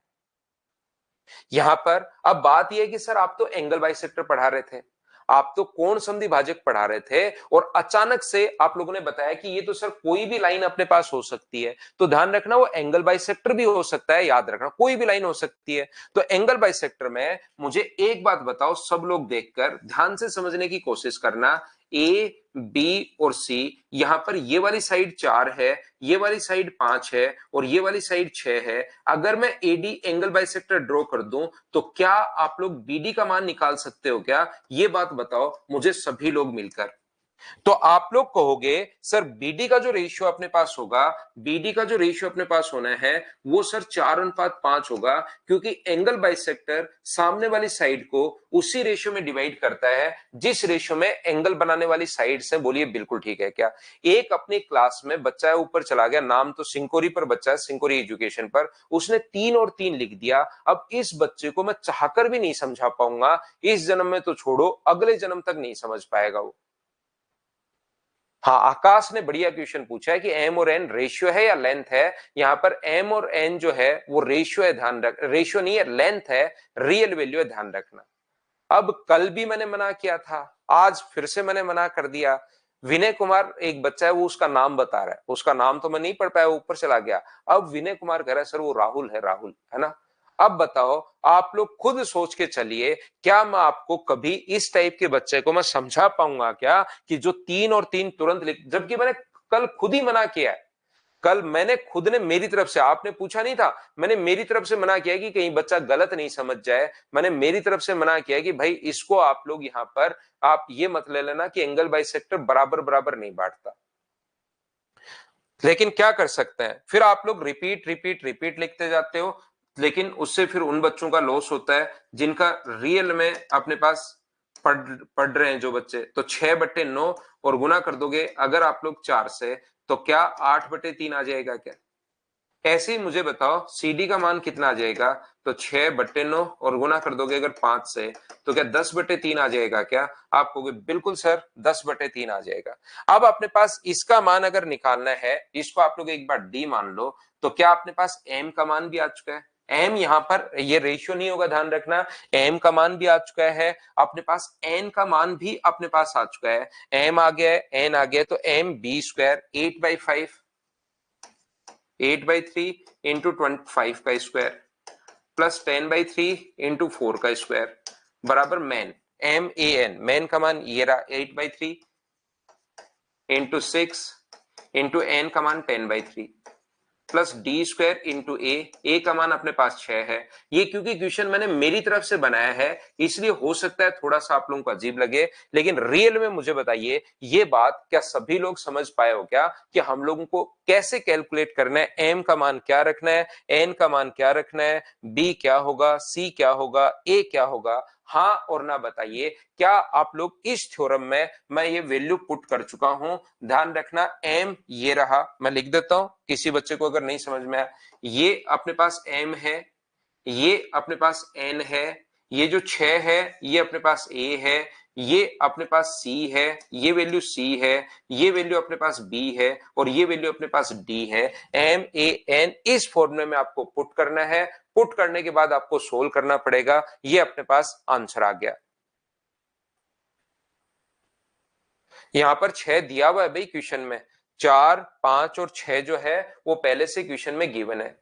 यहां पर अब बात यह है कि सर आप तो एंगल बाइसेक्टर पढ़ा रहे थे, आप तो कोण समद्वि भाजक पढ़ा रहे थे, और अचानक से आप लोगों ने बताया कि ये तो सर कोई भी लाइन अपने पास हो सकती है। तो ध्यान रखना वो एंगल बाइसेक्टर भी हो सकता है, याद रखना कोई भी लाइन हो सकती है। तो एंगल बाइसेक्टर में मुझे एक बात बताओ, सब लोग देखकर ध्यान से समझने की कोशिश करना, ए बी और सी, यहां पर ये वाली साइड 4 है, ये वाली साइड 5 है और ये वाली साइड 6 है। अगर मैं एडी एंगल बाइसेक्टर ड्रॉ कर दूं तो क्या आप लोग बीडी का मान निकाल सकते हो क्या? ये बात बताओ मुझे सभी लोग मिलकर। तो आप लोग कहोगे सर बीडी का जो रेशियो अपने पास होगा, बीडी का जो रेशियो अपने पास होना है वो सर 4:5 होगा, क्योंकि एंगल बाइसेक्टर सामने वाली साइड को उसी रेशियो में डिवाइड करता है जिस रेशियो में एंगल बनाने वाली साइड से। बोलिए बिल्कुल ठीक है क्या? एक अपनी क्लास में बच्चा है, ऊपर चला गया, नाम तो सिंकोरी पर बच्चा है, सिंकोरी एजुकेशन पर, उसने 3 और 3 लिख दिया। अब इस बच्चे को मैं चाहकर भी नहीं समझा पाऊंगा, इस जन्म में तो छोड़ो, अगले जन्म तक नहीं समझ पाएगा वो। हाँ, आकाश ने बढ़िया क्वेश्चन पूछा है कि एम और एन रेशियो है या लेंथ है। यहां पर एम और एन जो है वो रेशियो है, ध्यान रख, रेशियो नहीं है, लेंथ है, रियल वैल्यू है, ध्यान रखना। अब कल भी मैंने मना किया था, आज फिर से मैंने मना कर दिया। विनय कुमार एक बच्चा है, वो उसका नाम बता रहा है, उसका नाम तो मैं नहीं पढ़ पाया, ऊपर चला गया। अब विनय कुमार कह रहा है सर वो राहुल है, राहुल है ना। अब बताओ आप लोग खुद सोच के चलिए, क्या मैं आपको कभी इस टाइप के बच्चे को मैं समझा पाऊंगा क्या कि जो 3 और 3 तुरंत लिख, जबकि मैंने कल खुद ही मना किया है। कल मैंने खुद ने मेरी तरफ से, आपने पूछा नहीं था, मैंने मेरी तरफ से मना किया कि कहीं बच्चा गलत नहीं समझ जाए। मैंने मेरी तरफ से मना किया कि भाई इसको आप लोग यहां पर आप ये मत ले लेना कि एंगल बाइसेक्टर बराबर बराबर नहीं बांटता। लेकिन क्या कर सकते हैं, फिर आप लोग रिपीट रिपीट रिपीट लिखते जाते हो, लेकिन उससे फिर उन बच्चों का लॉस होता है जिनका रियल में अपने पास पढ़ रहे हैं जो बच्चे। तो 6/9 और गुना कर दोगे अगर आप लोग 4 से, तो क्या 8/3 आ जाएगा क्या? ऐसे ही मुझे बताओ CD का मान कितना आ जाएगा? तो 6/9 और गुना कर दोगे अगर 5 से, तो क्या 10/3 आ जाएगा क्या? आप कहोगे बिल्कुल सर 10/3 आ जाएगा। अब अपने पास इसका मान अगर निकालना है, इसको आप लोग एक बार D मान लो, तो क्या अपने पास M का मान भी आ चुका है? M यहां पर ये रेशियो नहीं होगा, ध्यान रखना, M का मान भी आ चुका है, अपने पास N का मान भी अपने पास आ चुका है। M आ गया है, N आ गया, तो MB स्क्वायर 8/5, 8/3 इंटू 25 का स्क्वायर प्लस 10/3 इंटू 4 का स्क्वायर बराबर मैन, MAN, मैन का मान ये रहा 8/3 इंटू 6 इंटू एन का मान 10/3 प्लस डी स्क्वायर इंटू ए का मान अपने पास 6 है। ये क्योंकि क्वेश्चन मैंने मेरी तरफ से बनाया है इसलिए हो सकता है थोड़ा सा आप लोगों को अजीब लगे, लेकिन रियल में मुझे बताइए ये बात क्या सभी लोग समझ पाए हो क्या कि हम लोगों को कैसे कैलकुलेट करना है, एम का मान क्या रखना है, एन का मान क्या रखना है, बी क्या होगा, सी क्या होगा, ए क्या होगा? हाँ और ना बताइए, क्या आप लोग इस थ्योरम में मैं ये वैल्यू पुट कर चुका हूं? ध्यान रखना, एम ये रहा, मैं लिख देता हूं किसी बच्चे को अगर नहीं समझ में आया, ये अपने पास एम है, ये अपने पास एन है, ये जो 6 है ये अपने पास ए है, ये अपने पास सी है, ये वैल्यू सी है, ये वैल्यू अपने पास बी है और ये वैल्यू अपने पास डी है। एम ए एन इस फॉर्मूले में आपको पुट करना है, पुट करने के बाद आपको सोल्व करना पड़ेगा, ये अपने पास आंसर आ गया। यहां पर 6 दिया हुआ है भाई क्वेश्चन में, 4, 5 और 6 जो है वो पहले से क्वेश्चन में गिवन है।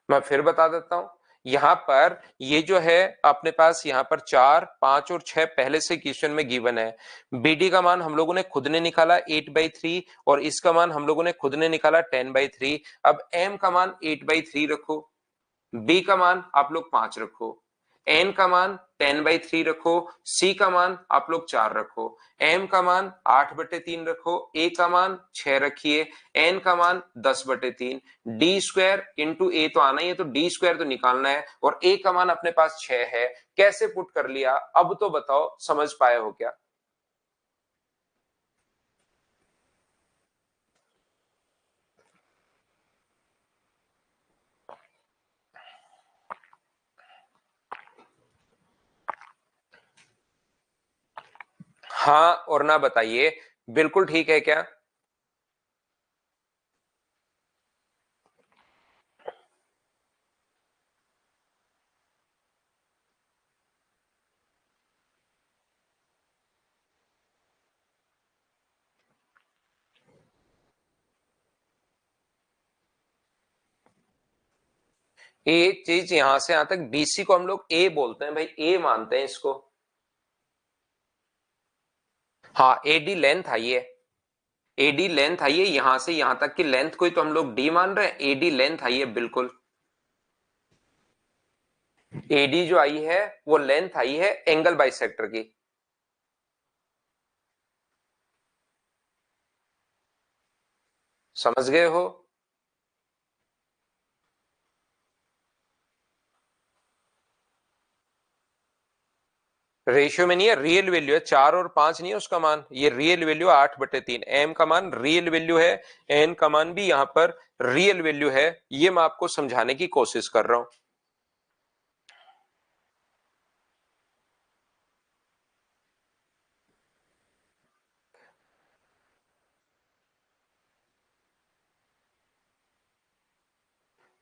मैं फिर बता देता हूं, यहां पर ये जो है अपने पास यहां पर 4, 5 और 6 पहले से क्वेश्चन में गिवन है। बीडी का मान हम लोगों ने खुद ने निकाला 8/3 और इसका मान हम लोगों ने खुद ने निकाला 10/3। अब एम का मान 8/3 रखो, बी का मान आप लोग 5 रखो, एन का मान 10/3 रखो, सी का मान आप लोग 4 रखो, एम का मान 8/3 रखो, ए का मान 6 रखिए, एन का मान 10/3, डी स्क्वायर इंटू ए तो आना ही है, तो डी स्क्वायर तो निकालना है, और ए का मान अपने पास 6 है। कैसे पुट कर लिया, अब तो बताओ समझ पाए हो क्या? हाँ और ना बताइए, बिल्कुल ठीक है क्या? ये चीज यहां से यहां तक बीसी को हम लोग ए बोलते हैं भाई, ए मानते हैं इसको। हाँ एडी लेंथ आई है, एडी लेंथ आई है, यहां से यहां तक की लेंथ कोई तो हम लोग डी मान रहे हैं, एडी लेंथ आई है बिल्कुल। एडी जो आई है वो लेंथ आई है एंगल बाइसेक्टर की। समझ गए हो? रेशियो में नहीं है, रियल वैल्यू है, 4 और 5 नहीं है उसका मान, ये रियल वैल्यू 8/3, एम का मान रियल वैल्यू है, एन का मान भी यहां पर रियल वैल्यू है, ये मैं आपको समझाने की कोशिश कर रहा हूं।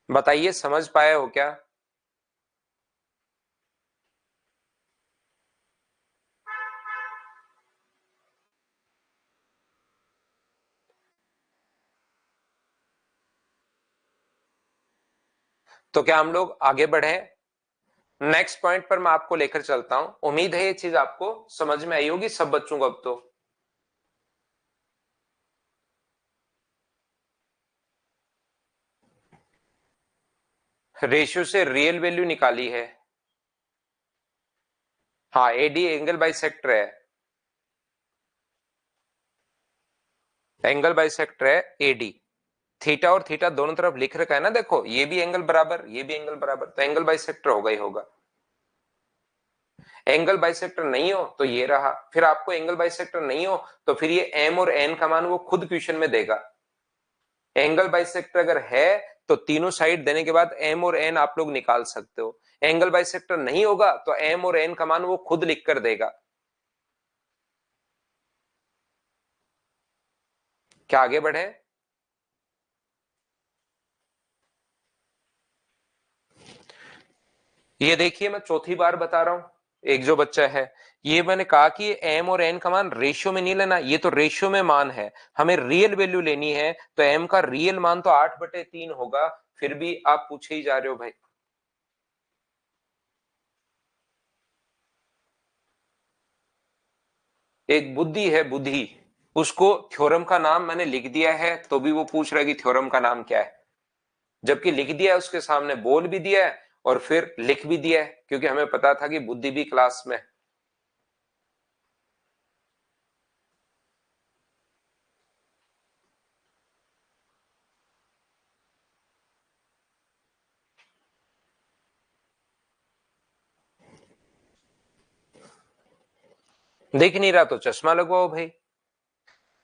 बताइए समझ पाए हो क्या? तो क्या हम लोग आगे बढ़े? नेक्स्ट पॉइंट पर मैं आपको लेकर चलता हूं, उम्मीद है ये चीज आपको समझ में आई होगी सब बच्चों को अब तो। रेशियो से रियल वैल्यू निकाली है। हाँ एडी एंगल बाइसेक्टर है, एंगल बाइसेक्टर है एडी। थीटा और थीटा दोनों तरफ लिख रखा है ना, देखो ये भी एंगल बराबर, ये भी एंगल बराबर, तो एंगल बाइसेक्टर होगा ही होगा। एंगल बाइसेक्टर नहीं हो तो ये रहा, फिर आपको एंगल बाइसेक्टर नहीं हो तो फिर ये एम और एन का मान वो खुद क्वेश्चन में देगा। एंगल बाइसेक्टर अगर है तो तीनों साइड देने के बाद एम और एन आप लोग निकाल सकते हो, एंगल बाइसेक्टर नहीं होगा तो एम और एन का मान वो खुद लिख कर देगा। क्या आगे बढ़े? ये देखिए मैं चौथी बार बता रहा हूं, एक जो बच्चा है, ये मैंने कहा कि एम और एन का मान रेशियो में नहीं लेना, ये तो रेशियो में मान है, हमें रियल वैल्यू लेनी है, तो एम का रियल मान तो 8/3 होगा, फिर भी आप पूछे ही जा रहे हो भाई। एक बुद्धि है बुद्धि, उसको थ्योरम का नाम मैंने लिख दिया है तो भी वो पूछ रहा है कि थ्योरम का नाम क्या है, जबकि लिख दिया है उसके सामने, बोल भी दिया है और फिर लिख भी दिया है, क्योंकि हमें पता था कि बुद्धि भी क्लास में। दिख नहीं रहा तो चश्मा लगवाओ भाई।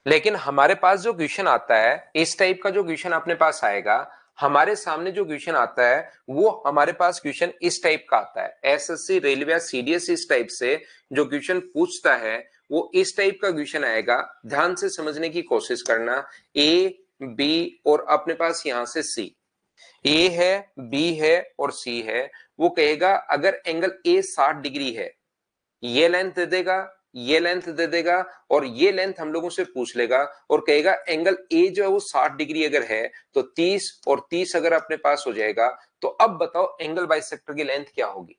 लेकिन हमारे पास जो क्वेश्चन आता है, इस टाइप का जो क्वेश्चन अपने पास आएगा, हमारे सामने जो क्वेश्चन आता है वो हमारे पास क्वेश्चन इस टाइप का आता है, एसएससी रेलवे या सीडीएस इस टाइप से जो क्वेश्चन पूछता है वो इस टाइप का क्वेश्चन आएगा। ध्यान से समझने की कोशिश करना, ए बी और अपने पास यहां से सी, ए है बी है और सी है, वो कहेगा अगर एंगल ए 60 डिग्री है, ये लेंथ दे देगा, ये लेंथ दे देगा और ये लेंथ हम लोगों से पूछ लेगा और कहेगा एंगल ए जो है वो 60 डिग्री अगर है तो 30 और 30 अगर अपने पास हो जाएगा, तो अब बताओ एंगल बाइसेक्टर की लेंथ क्या होगी?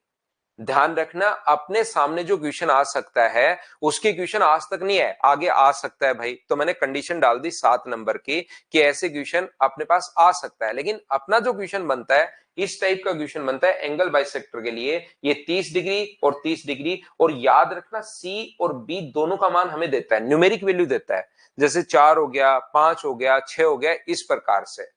ध्यान रखना, अपने सामने जो क्वेश्चन आ सकता है उसके क्वेश्चन आज तक नहीं है, आगे आ सकता है भाई। तो मैंने कंडीशन डाल दी 7 नंबर की कि ऐसे क्वेश्चन अपने पास आ सकता है, लेकिन अपना जो क्वेश्चन बनता है इस टाइप का क्वेश्चन बनता है एंगल बाइसेक्टर के लिए, ये 30 डिग्री और 30 डिग्री। और याद रखना सी और बी दोनों का मान हमें देता है, न्यूमेरिक वैल्यू देता है, जैसे 4 हो गया, 5 हो गया, 6 हो गया, इस प्रकार से।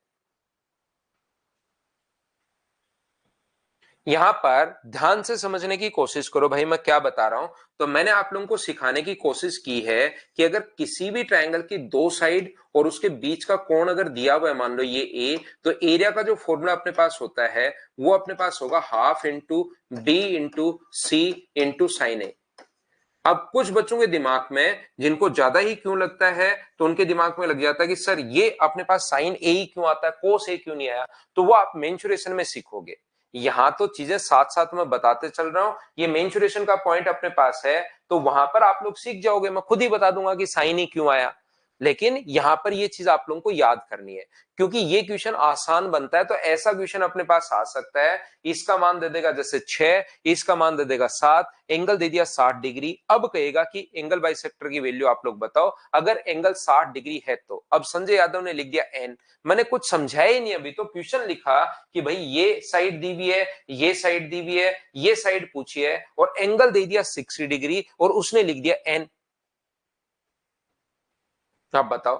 यहां पर ध्यान से समझने की कोशिश करो भाई, मैं क्या बता रहा हूं। तो मैंने आप लोगों को सिखाने की कोशिश की है कि अगर किसी भी ट्रायंगल की दो साइड और उसके बीच का कोण अगर दिया हुआ है, मान लो ये ए, तो एरिया का जो फॉर्मूला अपने पास होता है वो अपने पास होगा half into B into C into sine ए। अब कुछ बच्चों के दिमाग में, जिनको ज्यादा ही क्यों लगता है, तो उनके दिमाग में लग जाता है कि सर ये अपने पास साइन ए ही क्यों आता है, कोस ए क्यों नहीं आया। तो वो आप मेंसुरेशन में सीखोगे। यहां तो चीजें साथ साथ में बताते चल रहा हूं, ये मेंसुरेशन का पॉइंट अपने पास है, तो वहां पर आप लोग सीख जाओगे, मैं खुद ही बता दूंगा कि साइन ही क्यों आया। लेकिन यहां पर ये चीज आप लोगों को याद करनी है, क्योंकि ये क्वेश्चन आसान बनता है। तो ऐसा क्वेश्चन अपने पास आ सकता है, इसका मान दे देगा जैसे 6, इसका मान दे देगा 7, एंगल दे दिया 60 डिग्री। अब कहेगा कि एंगल बाइसेक्टर की वैल्यू आप लोग बताओ, अगर एंगल 60 डिग्री है तो। अब संजय यादव ने लिख दिया एन, मैंने कुछ समझाया ही नहीं, अभी तो क्वेश्चन लिखा कि भाई ये साइड दी हुई है, ये साइड दी हुई है, ये साइड पूछी है, और एंगल दे दिया 60 डिग्री और उसने लिख दिया एन। आप बताओ।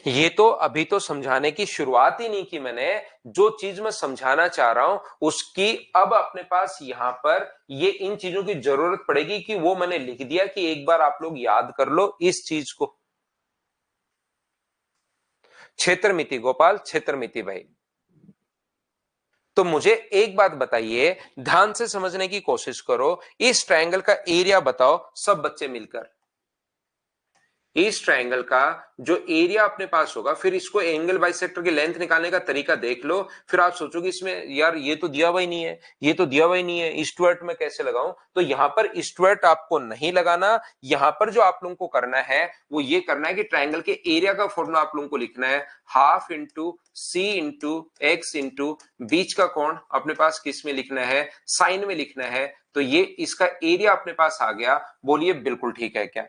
ये तो अभी तो समझाने की शुरुआत ही नहीं की मैंने, जो चीज मैं समझाना चाह रहा हूं उसकी अब अपने पास यहां पर ये इन चीजों की जरूरत पड़ेगी कि वो मैंने लिख दिया कि एक बार आप लोग याद कर लो इस चीज को। क्षेत्रमिति गोपाल, क्षेत्रमिति भाई। तो मुझे एक बात बताइए, ध्यान से समझने की कोशिश करो, इस ट्रायंगल का एरिया बताओ सब बच्चे मिलकर। इस ट्रायंगल का जो एरिया अपने पास होगा, फिर इसको एंगल बाइसेक्टर की लेंथ निकालने का तरीका देख लो। फिर आप सोचोगे इसमें यार ये तो दिया हुआ ही नहीं है, ये तो दिया हुआ ही नहीं है, ईस्टवर्ट में कैसे लगाऊं। तो यहां पर ईस्टवर्ट आपको नहीं लगाना, यहां पर जो आप लोगों को करना है वो ये करना है कि ट्रायंगल के एरिया का फॉर्मूला आप लोगों को लिखना है, half into C into X into बीच का कोण अपने पास किस में लिखना है, साइन में लिखना है। तो ये इसका एरिया अपने पास आ गया, बोलिए बिल्कुल ठीक है क्या।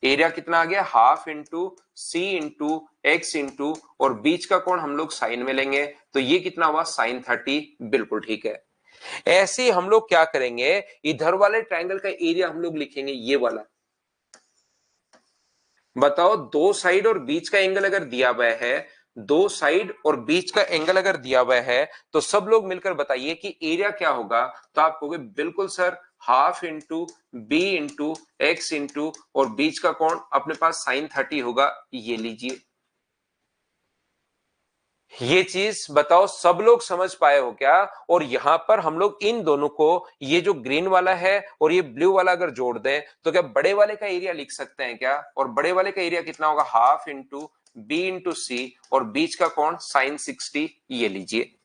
एरिया कितना आ गया, half into C into X into और बीच का कोण हम लोग साइन में लेंगे, तो ये कितना हुआ साइन 30, बिल्कुल ठीक है। ऐसे ही हम लोग क्या करेंगे, इधर वाले ट्रायंगल का एरिया हम लोग लिखेंगे ये वाला। बताओ, दो साइड और बीच का एंगल अगर दिया हुआ है, दो साइड और बीच का एंगल अगर दिया हुआ है, तो सब लोग मिलकर बताइए कि एरिया क्या होगा। तो आप कहोगे बिल्कुल sir, half into B into X into और बीच का कोण अपने पास साइन 30 होगा, ये लीजिए। ये चीज बताओ सब लोग समझ पाए हो क्या। और यहां पर हम लोग इन दोनों को, ये जो ग्रीन वाला है और ये ब्लू वाला अगर जोड़ दें, तो क्या बड़े वाले का एरिया लिख सकते हैं क्या। और बड़े वाले का एरिया कितना होगा, हाफ इंटू बी इंटू सी और बीच का कोण साइन 60, ये लीजिए।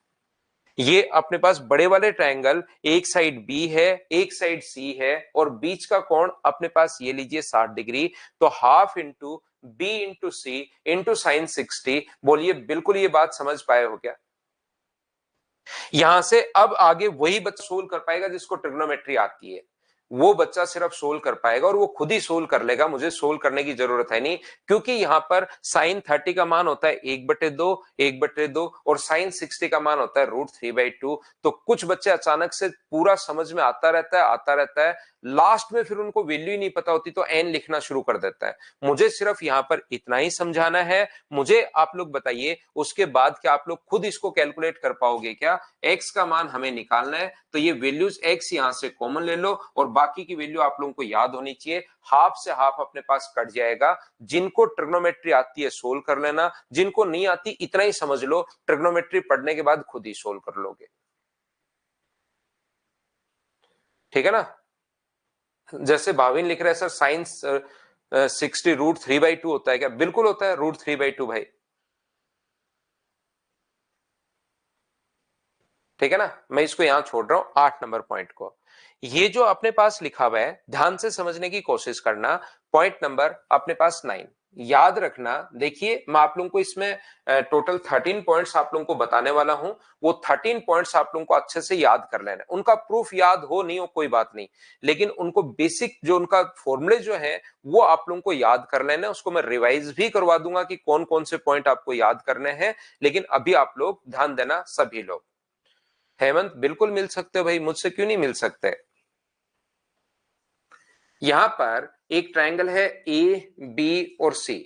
ये अपने पास बड़े वाले ट्रायंगल, एक साइड बी है एक साइड सी है और बीच का कोण अपने पास ये लीजिए 60 डिग्री। तो half into B into C into sine 60, बोलिए बिल्कुल ये बात समझ पाए हो क्या। यहां से अब आगे वही बच्चा सोल्व कर पाएगा जिसको ट्रिग्नोमेट्री आती है, वो बच्चा सिर्फ सोल्व कर पाएगा और वो खुद ही सोल्व कर लेगा, मुझे सोल्व करने की जरूरत है नहीं। क्योंकि यहां पर साइन 30 का मान होता है 1/2, 1/2 और साइन 60 का मान होता है √3/2। तो कुछ बच्चे अचानक से पूरा समझ में आता रहता है आता रहता है, लास्ट में फिर उनको वैल्यू ही नहीं पता होती तो एन लिखना शुरू कर देता है। मुझे सिर्फ यहां पर इतना ही समझाना है। मुझे आप लोग बताइए उसके बाद क्या आप लोग खुद इसको कैलकुलेट कर पाओगे क्या। एक्स का मान हमें निकालना है, तो ये वैल्यूज एक्स यहां से कॉमन ले लो और बाकी की वैल्यू आप लोगों को याद होनी चाहिए। हाफ से हाफ अपने पास कट जाएगा। जिनको ट्रिग्नोमेट्री आती है सोल्व कर लेना, जिनको नहीं आती इतना ही समझ लो, ट्रिग्नोमेट्री पढ़ने के बाद खुद ही सोल्व कर लोगे। ठीक है ना। जैसे भाविन लिख रहे हैं सर साइंस 60 √3/2 होता है क्या, बिल्कुल होता है √3/2 भाई। ठीक है ना। मैं इसको यहां छोड़ रहा हूं 8 नंबर पॉइंट को। ये जो अपने पास लिखा हुआ है ध्यान से समझने की कोशिश करना। पॉइंट नंबर अपने पास 9, याद रखना, देखिए मैं आप लोगों को इसमें टोटल 13 पॉइंट्स आप लोगों को बताने वाला हूं। वो 13 पॉइंट्स आप लोगों को अच्छे से याद कर लेना। उनका प्रूफ याद हो नहीं हो कोई बात नहीं, लेकिन उनको बेसिक जो उनका फॉर्मूले जो है वो आप लोगों को याद कर लेना। उसको मैं रिवाइज भी करवा दूंगा कि कौन कौन से पॉइंट आपको याद करने हैं, लेकिन अभी आप लोग ध्यान देना सभी लोग। हेमंत बिल्कुल मिल सकते हो भाई, मुझसे क्यों नहीं मिल सकते। यहां पर एक ट्रायंगल है ए बी और सी।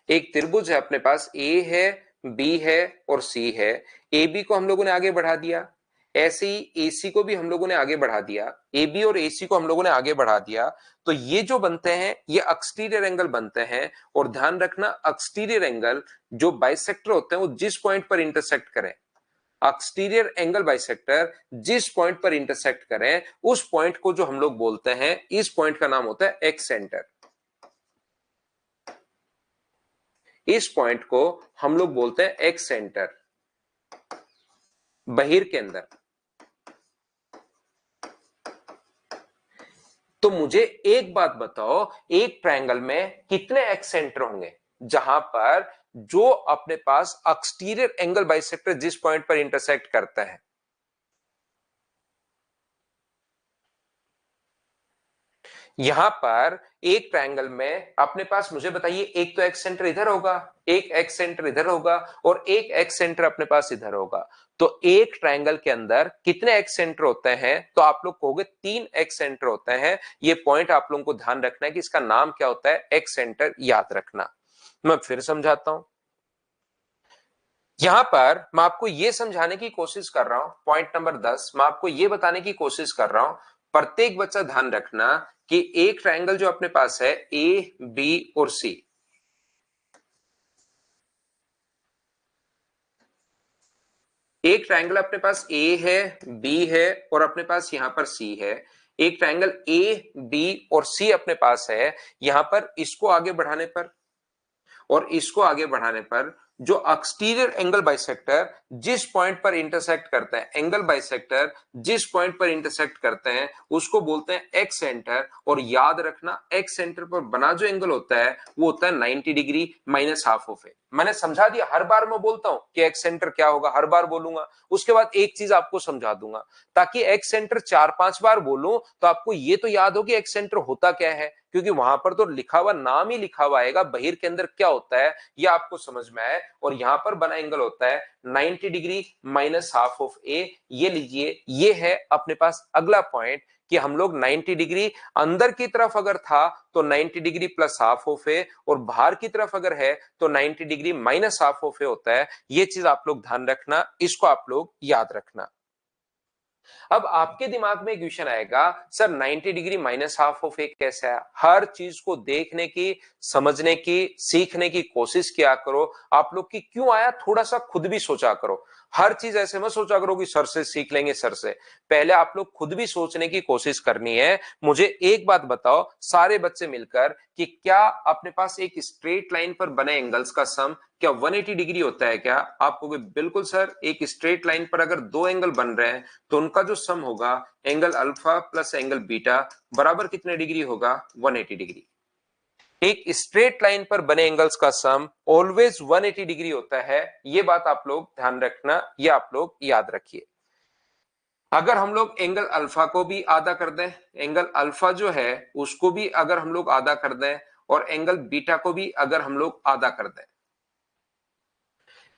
एक त्रिभुज है अपने पास, ए है बी है और सी है। ए बी को हम लोगों ने आगे बढ़ा दिया, ऐसे ही ए सी को भी हम लोगों ने आगे बढ़ा दिया, ए बी और ए सी को हम लोगों ने आगे बढ़ा दिया। तो ये जो बनते हैं ये एक्सटीरियर एंगल बनते हैं। और ध्यान रखना एक्सटीरियर एंगल जो बाइसेक्टर होते हैं वो जिस पॉइंट पर इंटरसेक्ट करें, एक्सटीरियर एंगल बाइसेक्टर जिस पॉइंट पर इंटरसेक्ट करें उस पॉइंट को जो हम लोग बोलते हैं, इस पॉइंट का नाम होता है एक्स सेंटर। इस पॉइंट को हम लोग बोलते हैं एक्स सेंटर बहिर के अंदर। तो मुझे एक बात बताओ, एक ट्रायंगल में कितने एक्स सेंटर होंगे जहां पर जो अपने पास एक्सटीरियर एंगल बाइसेक्टर जिस पॉइंट पर इंटरसेक्ट करता है। यहां पर एक ट्रायंगल में अपने पास मुझे बताइए, एक तो एक्स सेंटर इधर होगा, एक एक्स सेंटर इधर होगा और एक एक्स सेंटर अपने पास इधर होगा। तो एक ट्रायंगल के अंदर कितने एक्स सेंटर होते हैं? तो आप लोग कहोगे 3 एक्स सेंटर होते हैं। ये पॉइंट आप लोगों को ध्यान रखना है कि इसका नाम क्या होता है, एक्स सेंटर याद रखना। मैं फिर समझाता हूं। यहां पर मैं आपको यह समझाने की कोशिश कर रहा हूं, पॉइंट नंबर 10 मैं आपको यह बताने की कोशिश कर रहा हूं। प्रत्येक बच्चा ध्यान रखना कि एक ट्रायंगल जो अपने पास है ए बी और सी, एक ट्रायंगल अपने पास ए है बी है और अपने पास यहां पर सी है। एक ट्रायंगल ए बी और सी अपने पास है। यहां पर इसको आगे बढ़ाने पर और इसको आगे बढ़ाने पर जो एक्सटीरियर एंगल बाइसेक्टर जिस पॉइंट पर इंटरसेक्ट करते हैं, एंगल बाइसेक्टर जिस पॉइंट पर इंटरसेक्ट करते हैं उसको बोलते हैं एक्स सेंटर। और याद रखना एक्स सेंटर पर बना जो एंगल होता है वो होता है 90 डिग्री माइनस हाफ ऑफ ए। मैंने समझा दिया, हर बार मैं बोलता हूं कि एक्स सेंटर क्या होगा, हर बार बोलूंगा, उसके बाद एक चीज आपको समझा दूंगा ताकि एक्स सेंटर 4-5 बार बोलूं तो आपको ये तो याद हो कि एक्स सेंटर होता क्या है, क्योंकि वहां पर तो लिखा हुआ नाम ही लिखा हुआ आएगा, बहिर के अंदर क्या होता है ये आपको समझ में आए। और यहां पर बना एंगल होता है 90 डिग्री माइनस हाफ ऑफ ए। ये लीजिए, ये है अपने पास अगला पॉइंट कि हम लोग 90 डिग्री अंदर की तरफ अगर था तो 90 डिग्री प्लस हाफ ऑफ ए, और बाहर की तरफ अगर है तो 90 डिग्री माइनस हाफ ऑफ ए होता है। ये चीज आप लोग ध्यान रखना, इसको आप लोग याद रखना। अब आपके दिमाग में क्वेश्चन आएगा, sir 90 degree minus half of A कैसे है? हर चीज को देखने की, समझने की, सीखने की कोशिश किया करो। आप लोग की क्यों आया थोड़ा सा खुद भी सोचा करो। हर चीज ऐसे मत सोचा करो कि सर से सीख लेंगे, सर से पहले आप लोग खुद भी सोचने की कोशिश करनी है। मुझे एक बात बताओ सारे बच्चे मिलकर कि क्या अपने पास एक स्ट्रेट लाइन पर बने एंगल्स का सम क्या 180 डिग्री होता है क्या? आप कहोगे बिल्कुल सर, एक स्ट्रेट लाइन पर अगर दो एंगल बन रहे हैं तो उनका जो सम होगा angle alpha plus angle beta बराबर कितने डिग्री होगा? 180 डिग्री। एक स्ट्रेट लाइन पर बने एंगल्स का सम ऑलवेज 180 डिग्री होता है। ये बात आप लोग ध्यान रखना, ये आप लोग याद रखिए। अगर हम लोग एंगल अल्फा को भी आधा कर दें, एंगल अल्फा जो है उसको भी अगर हम लोग आधा कर दें और एंगल बीटा को भी अगर हम लोग आधा कर दें,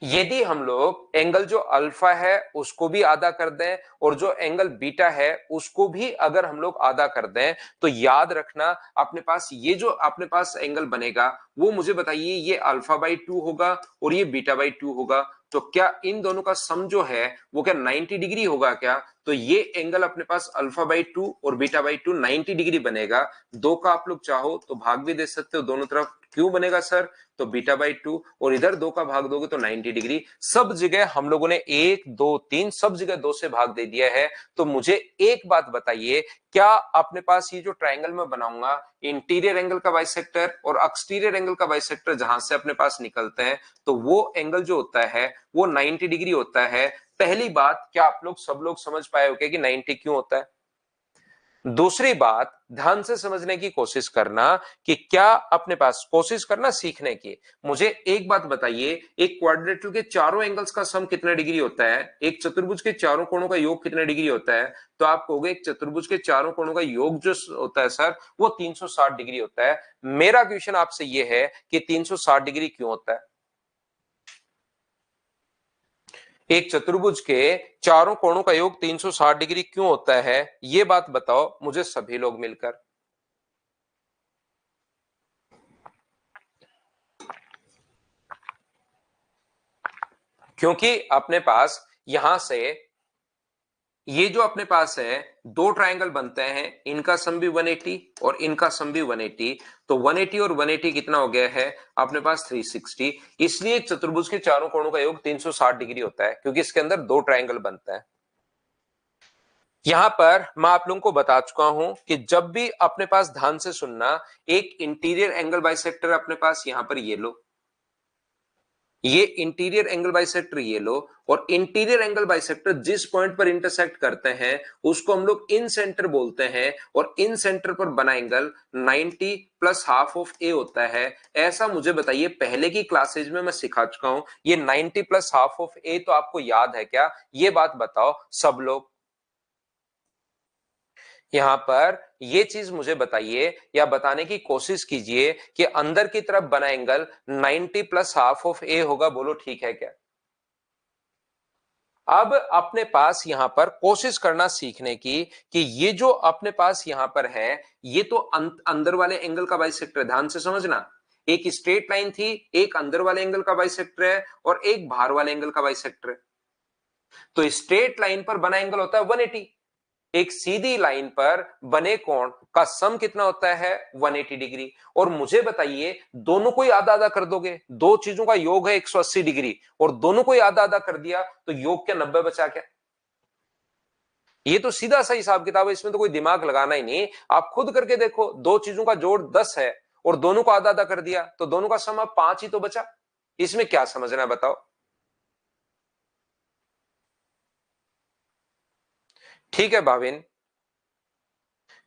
यदि हम लोग एंगल जो अल्फा है उसको भी आधा कर दें और जो एंगल बीटा है उसको भी अगर हम लोग आधा कर दें, तो याद रखना अपने पास ये जो अपने पास एंगल बनेगा वो मुझे बताइए ये अल्फा बाई 2 होगा और ये बीटा बाई 2 होगा। तो क्या इन दोनों का सम जो है वो क्या 90 डिग्री होगा क्या? तो ये एंगल अपने पास अल्फा बाई 2 और बीटा बाई 2 90 डिग्री बनेगा। दो का आप लोग चाहो तो भाग भी दे सकते हो दोनों तरफ। क्यों बनेगा सर? तो बीटा बाई 2 और इधर 2 का भाग दोगे तो 90 डिग्री। सब जगह हम लोगों ने 1 2 3 सब जगह 2 से भाग दे दिया है। तो मुझे एक बात बताइए, क्या अपने पास ये जो ट्रायंगल में बनाऊंगा इंटीरियर एंगल का बाइसेक्टर और एक्सटीरियर एंगल का बाइसेक्टर जहां से अपने पास निकलते हैं तो वो एंगल जो होता है वो 90 डिग्री होता है। पहली बात, क्या आप लोग सब लोग समझ पाए हो कि 90 क्यों होता है? दूसरी बात, ध्यान से समझने की कोशिश करना कि क्या अपने पास, कोशिश करना सीखने की। मुझे एक बात बताइए, एक क्वाड्रिलेटरल के चारों एंगल्स का सम कितना डिग्री होता है? एक चतुर्भुज के चारों कोणों का योग कितना डिग्री होता है? तो आप कहोगे एक चतुर्भुज के चारों कोणों का योग जो होता है सर, वो 360 डिग्री होता है। मेरा क्वेश्चन आपसे ये है कि 360 डिग्री क्यों होता है? एक चतुर्भुज के चारों कोणों का योग 360 डिग्री क्यों होता है, ये बात बताओ मुझे सभी लोग मिलकर। क्योंकि अपने पास यहां से ये जो अपने पास है दो ट्रायंगल बनते हैं, इनका सम भी 180 और इनका सम भी 180, तो 180 और 180 कितना हो गया है अपने पास 360। इसलिए चतुर्भुज के चारों कोणों का योग 360 डिग्री होता है, क्योंकि इसके अंदर दो ट्रायंगल बनता है। यहां पर मैं आप लोगों को बता चुका हूं कि जब भी अपने पास, ध्यान से सुनना, एक इंटीरियर एंगल बाइसेक्टर अपने पास यहां पर ये लो, ये इंटीरियर एंगल बाइसेक्टर ये लो, और इंटीरियर एंगल बाइसेक्टर जिस पॉइंट पर इंटरसेक्ट करते हैं उसको हम लोग इन सेंटर बोलते हैं, और इन सेंटर पर बना एंगल 90 प्लस हाफ ऑफ ए होता है। ऐसा मुझे बताइए, पहले की क्लासेज में मैं सिखा चुका हूं, ये 90 प्लस हाफ ऑफ ए तो आपको याद है क्या? ये बात बताओ सब लोग। यहां पर ये चीज मुझे बताइए या बताने की कोशिश कीजिए कि अंदर की तरफ बना एंगल 90 प्लस हाफ ऑफ ए होगा, बोलो ठीक है क्या? अब अपने पास यहां पर कोशिश करना सीखने की कि ये जो अपने पास यहां पर है, ये तो अंदर वाले एंगल का बाइसेक्टर है। ध्यान से समझना, एक स्ट्रेट लाइन थी, एक अंदर वाले एंगल का बाइसेक्टर है और एक बाहर वाले एंगल का बाइसेक्टर है। तो स्ट्रेट लाइन पर बना एंगल होता है 180, एक सीधी लाइन पर बने कोण का सम कितना होता है 180 डिग्री। और मुझे बताइए, दोनों को ही आधा आधा कर दोगे, दो चीजों का योग है 180 डिग्री, और दोनों को ही आधा आधा कर दिया तो योग क्या 90 बचा क्या? ये तो सीधा सा हिसाब किताब है, इसमें तो कोई दिमाग लगाना ही नहीं। आप खुद करके देखो, दो चीजों का जोड़ 10 है और दोनों को आधा आधा कर दिया तो दोनों का सम अब 5 ही तो बचा। इसमें क्या समझना है बताओ? ठीक है भाविन,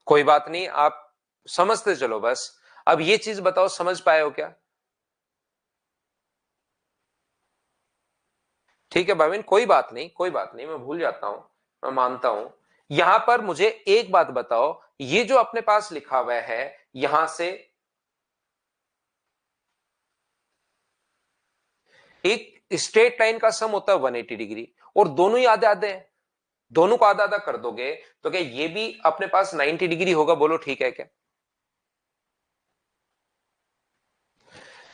कोई बात नहीं, आप समझते चलो बस। अब ये चीज बताओ, समझ पाए हो क्या? ठीक है भाविन, कोई बात नहीं, कोई बात नहीं, मैं भूल जाता हूं, मैं मानता हूं। यहां पर मुझे एक बात बताओ, ये जो अपने पास लिखा हुआ है, यहां से एक स्ट्रेट लाइन का सम होता है 180 डिग्री, और दोनों ही आधे आधे हैं, दोनों को आधा आधा कर दोगे तो क्या ये भी अपने पास 90 डिग्री होगा, बोलो ठीक है क्या?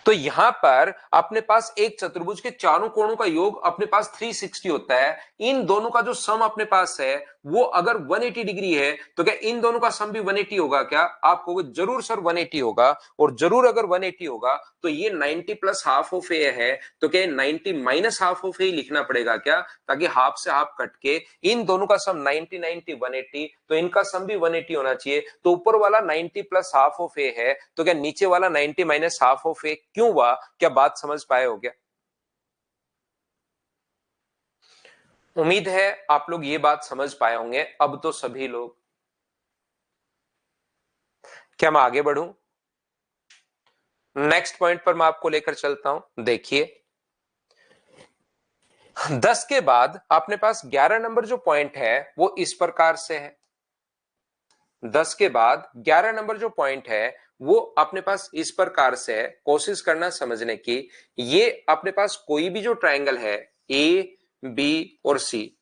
तो यहां पर अपने पास एक चतुर्भुज के चारों कोणों का योग अपने पास 360 होता है। इन दोनों का जो सम अपने पास है वो अगर 180 डिग्री है, तो क्या इन दोनों का सम भी 180 होगा क्या? आप कहोगे जरूर सर 180 होगा, और जरूर अगर 180 होगा तो ये 90 प्लस हाफ ऑफ ए है, तो क्या 90 माइनस हाफ ऑफ ए लिखना पड़ेगा क्या, ताकि हाफ से हाफ कट के इन दोनों का सम 90 90 180, तो इनका सम भी 180 होना चाहिए। तो ऊपर वाला 90 प्लस हाफ ऑफ ए है, तो क्या नीचे वाला 90 माइनस हाफ ऑफ ए क्यों हुआ? क्या बात समझ पाए हो क्या? उम्मीद है आप लोग ये बात समझ पाए होंगे अब तो सभी लोग। क्या मैं आगे बढ़ूं? नेक्स्ट पॉइंट पर मैं आपको लेकर चलता हूं। देखिए, 10 के बाद अपने पास 11 नंबर जो पॉइंट है वो इस प्रकार से है। 10 के बाद 11 नंबर जो पॉइंट है वो अपने पास इस प्रकार से है, कोशिश करना समझने की। ये अपने पास कोई भी जो ट्रायंगल है, ए बी और सी,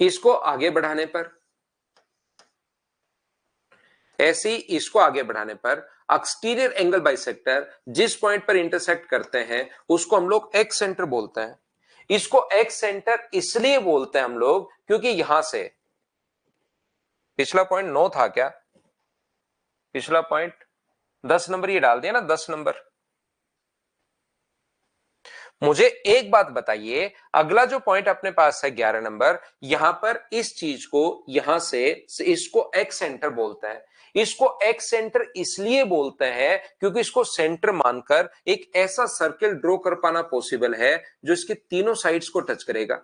इसको आगे बढ़ाने पर, ऐसे ही इसको आगे बढ़ाने पर एक्सटीरियर एंगल बाइसेक्टर जिस पॉइंट पर इंटरसेक्ट करते हैं उसको हम लोग एक्स सेंटर बोलते हैं। इसको एक्स सेंटर इसलिए बोलते हैं हम लोग क्योंकि यहां से, पिछला पॉइंट 9 था क्या? पिछला पॉइंट 10 नंबर ये डाल दिया ना, 10 नंबर। मुझे एक बात बताइए, अगला जो पॉइंट अपने पास है 11 नंबर, यहां पर इस चीज को यहां से इसको एक्स सेंटर बोलते हैं। इसको एक्स सेंटर इसलिए बोलते हैं क्योंकि इसको सेंटर मानकर एक ऐसा सर्किल ड्रॉ कर पाना पॉसिबल है जो इसके तीनों साइड्स को टच करेगा।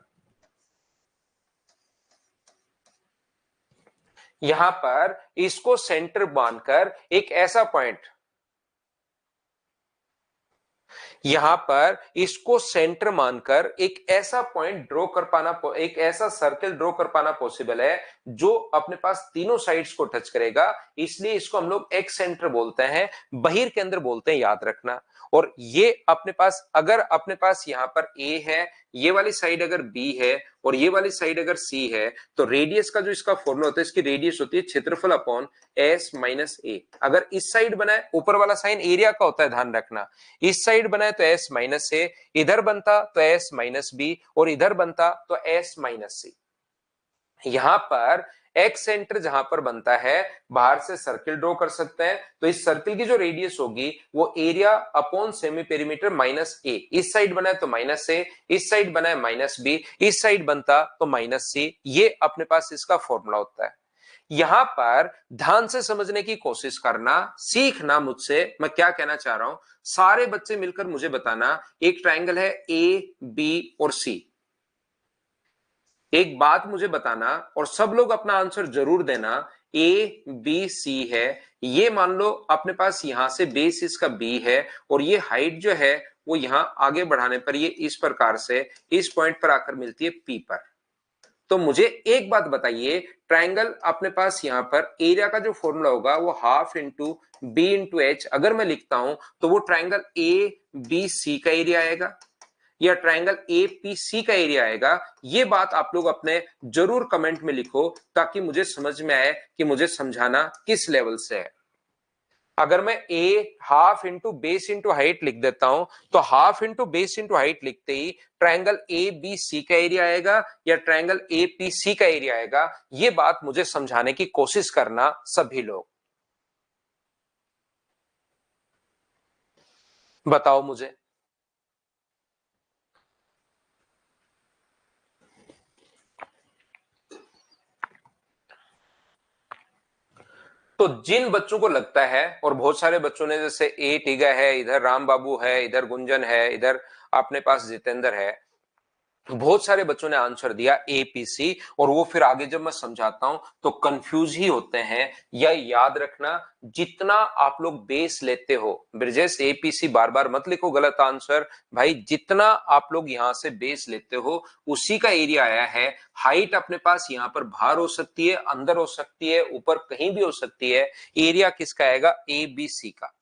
यहां पर इसको सेंटर मानकर एक ऐसा पॉइंट, यहां पर इसको सेंटर मानकर एक ऐसा पॉइंट ड्रॉ कर पाना, एक ऐसा सर्कल ड्रॉ कर पाना पॉसिबल है जो अपने पास तीनों साइड्स को टच करेगा। इसलिए इसको हम लोग एक्स सेंटर बोलते हैं, बहिर्केंद्र बोलते हैं, याद रखना। और ये अपने पास, अगर अपने पास यहां पर ए है, ये वाली साइड अगर बी है और ये वाली साइड अगर सी है, तो रेडियस का जो इसका फॉर्मूला होता है, इसकी रेडियस होती है क्षेत्रफल अपॉन एस माइनस ए। अगर इस साइड बनाए, ऊपर वाला साइन एरिया का होता है, ध्यान रखना। इस साइड बनाए तो एस माइनस ए, इधर बनता तो एस माइनस बी, और इधर बनता तो एस माइनस सी। यहां पर एक्स सेंटर जहां पर बनता है, बाहर से सर्किल ड्रॉ कर सकते हैं। तो इस सर्किल की जो रेडियस होगी वो area upon semi perimeter minus A. इस साइड बनाए तो माइनस ए, इस साइड बनाए माइनस बी, इस साइड बनता तो माइनस सी। ये अपने पास इसका फॉर्मूला होता है। यहां पर ध्यान से समझने की कोशिश करना, सीखना मुझसे मैं क्या कहना चाह रहा हूं। सारे बच्चे मिलकर मुझे बताना, एक ट्रायंगल है ए बी और सी। एक बात मुझे बताना और सब लोग अपना आंसर जरूर देना। ए बी सी है, ये मान लो अपने पास यहां से बेस इसका बी है, और ये हाइट जो है वो यहां आगे बढ़ाने पर ये इस प्रकार से इस पॉइंट पर आकर मिलती है पी पर। तो मुझे एक बात बताइए, ट्रायंगल अपने पास यहां पर एरिया का जो फॉर्मूला होगा वो half into B into H अगर मैं लिखता हूं, तो वो ट्रायंगल ए बी सी का एरिया आएगा या ट्रायंगल ए पी सी का एरिया आएगा। ये बात आप लोग अपने जरूर कमेंट में लिखो, ताकि मुझे समझ में आए कि मुझे समझाना किस लेवल से है। अगर मैं A half into base into height लिख देता हूं, तो half into base into height लिखते ही ट्रायंगल ए बी सी का एरिया आएगा या ट्रायंगल ए पी सी का एरिया आएगा। ये बात मुझे समझाने की कोशिश करना सभी लोग। बताओ मुझे। तो जिन बच्चों को लगता है, और बहुत सारे बच्चों ने, जैसे ए टिगा है, इधर राम बाबू है, इधर गुंजन है, इधर अपने पास जितेंद्र है, बहुत सारे बच्चों ने आंसर दिया एपीसी। और वो फिर आगे जब मैं समझाता हूं तो कंफ्यूज ही होते हैं। या याद रखना, जितना आप लोग बेस लेते हो, ब्रिजेश एपीसी बार बार मत लिखो गलत आंसर भाई, जितना आप लोग यहां से बेस लेते हो उसी का एरिया आया है। हाइट अपने पास यहां पर बाहर हो सकती है, अंदर हो सकती है, ऊपर कहीं भी हो सकती है। एरिया किसका आएगा? ए बी सी का।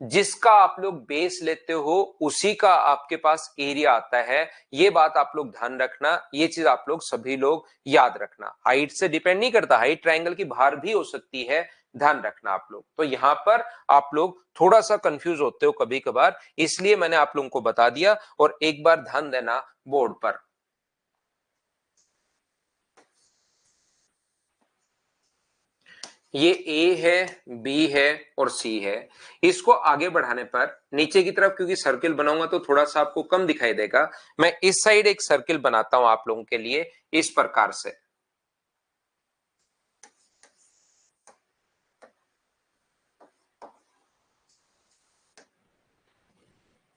जिसका आप लोग बेस लेते हो उसी का आपके पास एरिया आता है। ये बात आप लोग ध्यान रखना, ये चीज आप लोग सभी लोग याद रखना। हाइट से डिपेंड नहीं करता, हाइट ट्रायंगल की बाहर भी हो सकती है, ध्यान रखना आप लोग। तो यहां पर आप लोग थोड़ा सा कंफ्यूज होते हो कभी कभार, इसलिए मैंने आप लोगों को बता दिया। और एक बार ध्यान देना बोर्ड पर। ये ए है, बी है और सी है। इसको आगे बढ़ाने पर नीचे की तरफ, क्योंकि सर्किल बनाऊंगा तो थोड़ा सा आपको कम दिखाई देगा, मैं इस साइड एक सर्किल बनाता हूं आप लोगों के लिए इस प्रकार से।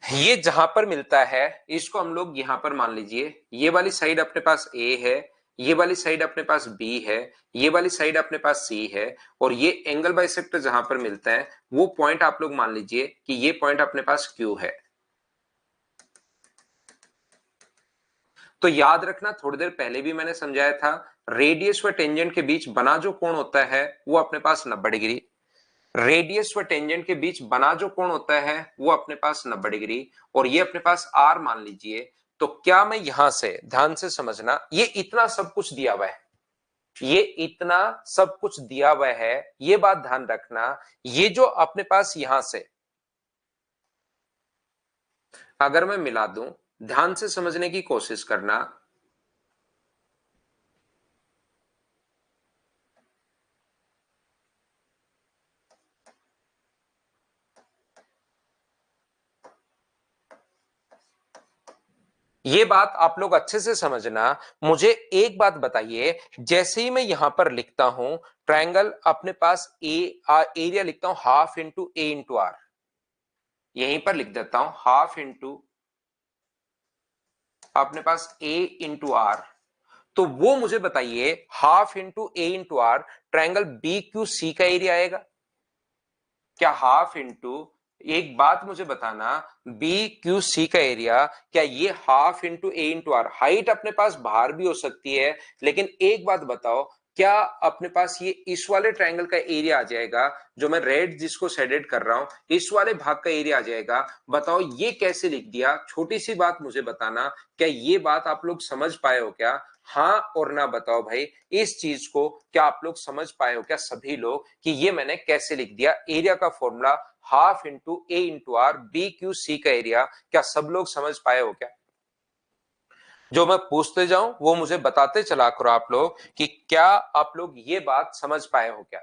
ये जहां पर मिलता है इसको हम लोग यहां पर मान लीजिए, ये वाली साइड अपने पास ए है, ये वाली साइड अपने पास बी है, ये वाली साइड अपने पास सी है, और ये एंगल बाइसेक्टर जहां पर मिलता है वो पॉइंट आप लोग मान लीजिए कि ये पॉइंट अपने पास क्यू है। तो याद रखना, थोड़ी देर पहले भी मैंने समझाया था, रेडियस व टेंजेंट के बीच बना जो कोण होता है वो अपने पास 90 डिग्री। रेडियस व टेंजेंट के बीच बना जो कोण होता है वो अपने पास 90 डिग्री, और ये अपने पास आर मान लीजिए। तो क्या मैं यहां से, ध्यान से समझना, ये इतना सब कुछ दिया हुआ है, ये इतना सब कुछ दिया हुआ है, ये बात ध्यान रखना। ये जो अपने पास यहां से अगर मैं मिला दूं, ध्यान से समझने की कोशिश करना। ये बात आप लोग अच्छे से समझना। मुझे एक बात बताइए, जैसे ही मैं यहां पर लिखता हूं ट्रायंगल, अपने पास एरिया लिखता हूं half into A into R, यहीं पर लिख देता हूं हाफ इंटू अपने पास ए इंटू आर। तो वो मुझे बताइए half into A into R triangle B Q C का एरिया आएगा क्या? हाफ इंटू, एक बात मुझे बताना, बी क्यू सी का एरिया क्या ये half into A into R? Height अपने पास बाहर भी हो सकती है, लेकिन एक बात बताओ, क्या अपने पास ये इस वाले ट्रायंगल का एरिया आ जाएगा, जो मैं रेड जिसको शेडेड कर रहा हूं, इस वाले भाग का एरिया आ जाएगा? बताओ ये कैसे लिख दिया? छोटी सी बात मुझे बताना, क्या ये बात आप लोग समझ पाए हो क्या? हाँ और ना बताओ भाई, इस चीज को क्या आप लोग समझ पाए हो क्या सभी लोग, कि ये मैंने कैसे लिख दिया? एरिया का formula half into A into R, B Q C का एरिया, क्या सब लोग समझ पाए हो क्या? जो मैं पूछते जाऊं वो मुझे बताते चला करो आप लोग कि क्या आप लोग ये बात समझ पाए हो क्या?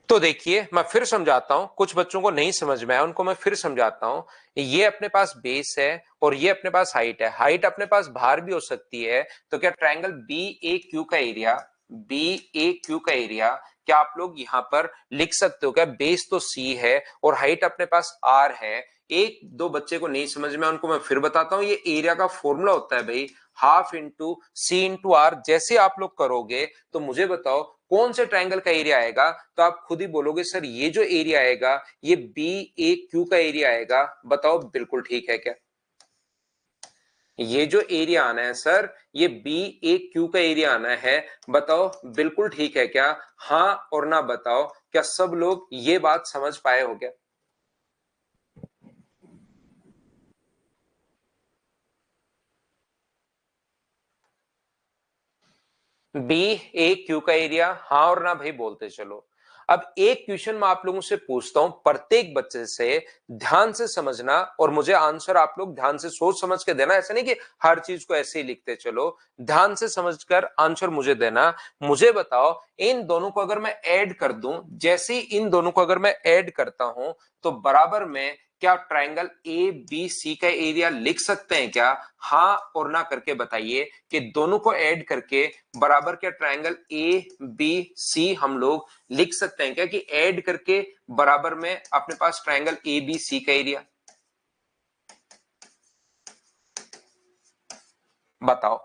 तो देखिए मैं फिर समझाता हूं, कुछ बच्चों को नहीं समझ में आया, उनको मैं फिर समझाता हूं। ये अपने पास बेस है और ये अपने पास हाइट है, हाइट अपने पास बाहर भी हो सकती है, तो क्या ट्रायंगल बी ए क्यू का एरिया, बी ए क्यू का एरिया क्या आप लोग यहां पर लिख सकते हो क्या? बेस तो सी है और हाइट अपने पास आर है। एक दो बच्चे को नहीं समझ में, उनको मैं फिर बताता हूं, ये एरिया का फॉर्मूला होता है भाई half into C into R. जैसे आप लोग करोगे तो मुझे बताओ कौन से ट्रायंगल का एरिया आएगा, तो आप खुद ही बोलोगे सर ये जो एरिया आएगा ये बी ए क्यू का एरिया आएगा। बताओ बिल्कुल ठीक है क्या? ये जो एरिया आना है सर, ये बी ए क्यू का एरिया आना है। बताओ बिल्कुल ठीक है क्या? हाँ और ना बताओ, क्या सब लोग ये बात समझ पाए हो क्या? बी ए क्यू का एरिया, हाँ और ना भाई बोलते चलो। अब एक क्वेश्चन मैं आप लोगों से पूछता हूं, प्रत्येक बच्चे से ध्यान से समझना और मुझे आंसर आप लोग ध्यान से सोच समझ के देना। ऐसा नहीं कि हर चीज को ऐसे ही लिखते चलो, ध्यान से समझकर आंसर मुझे देना। मुझे बताओ इन दोनों को अगर मैं ऐड कर दूं, जैसे ही इन दोनों को अगर मैं ऐड करता हूं, तो बराबर में क्या ट्रायंगल ए बी सी का एरिया लिख सकते हैं क्या? हाँ और ना करके बताइए कि दोनों को ऐड करके बराबर क्या ट्रायंगल ए बी सी हम लोग लिख सकते हैं क्या, कि ऐड करके बराबर में अपने पास ट्रायंगल ए बी सी का एरिया? बताओ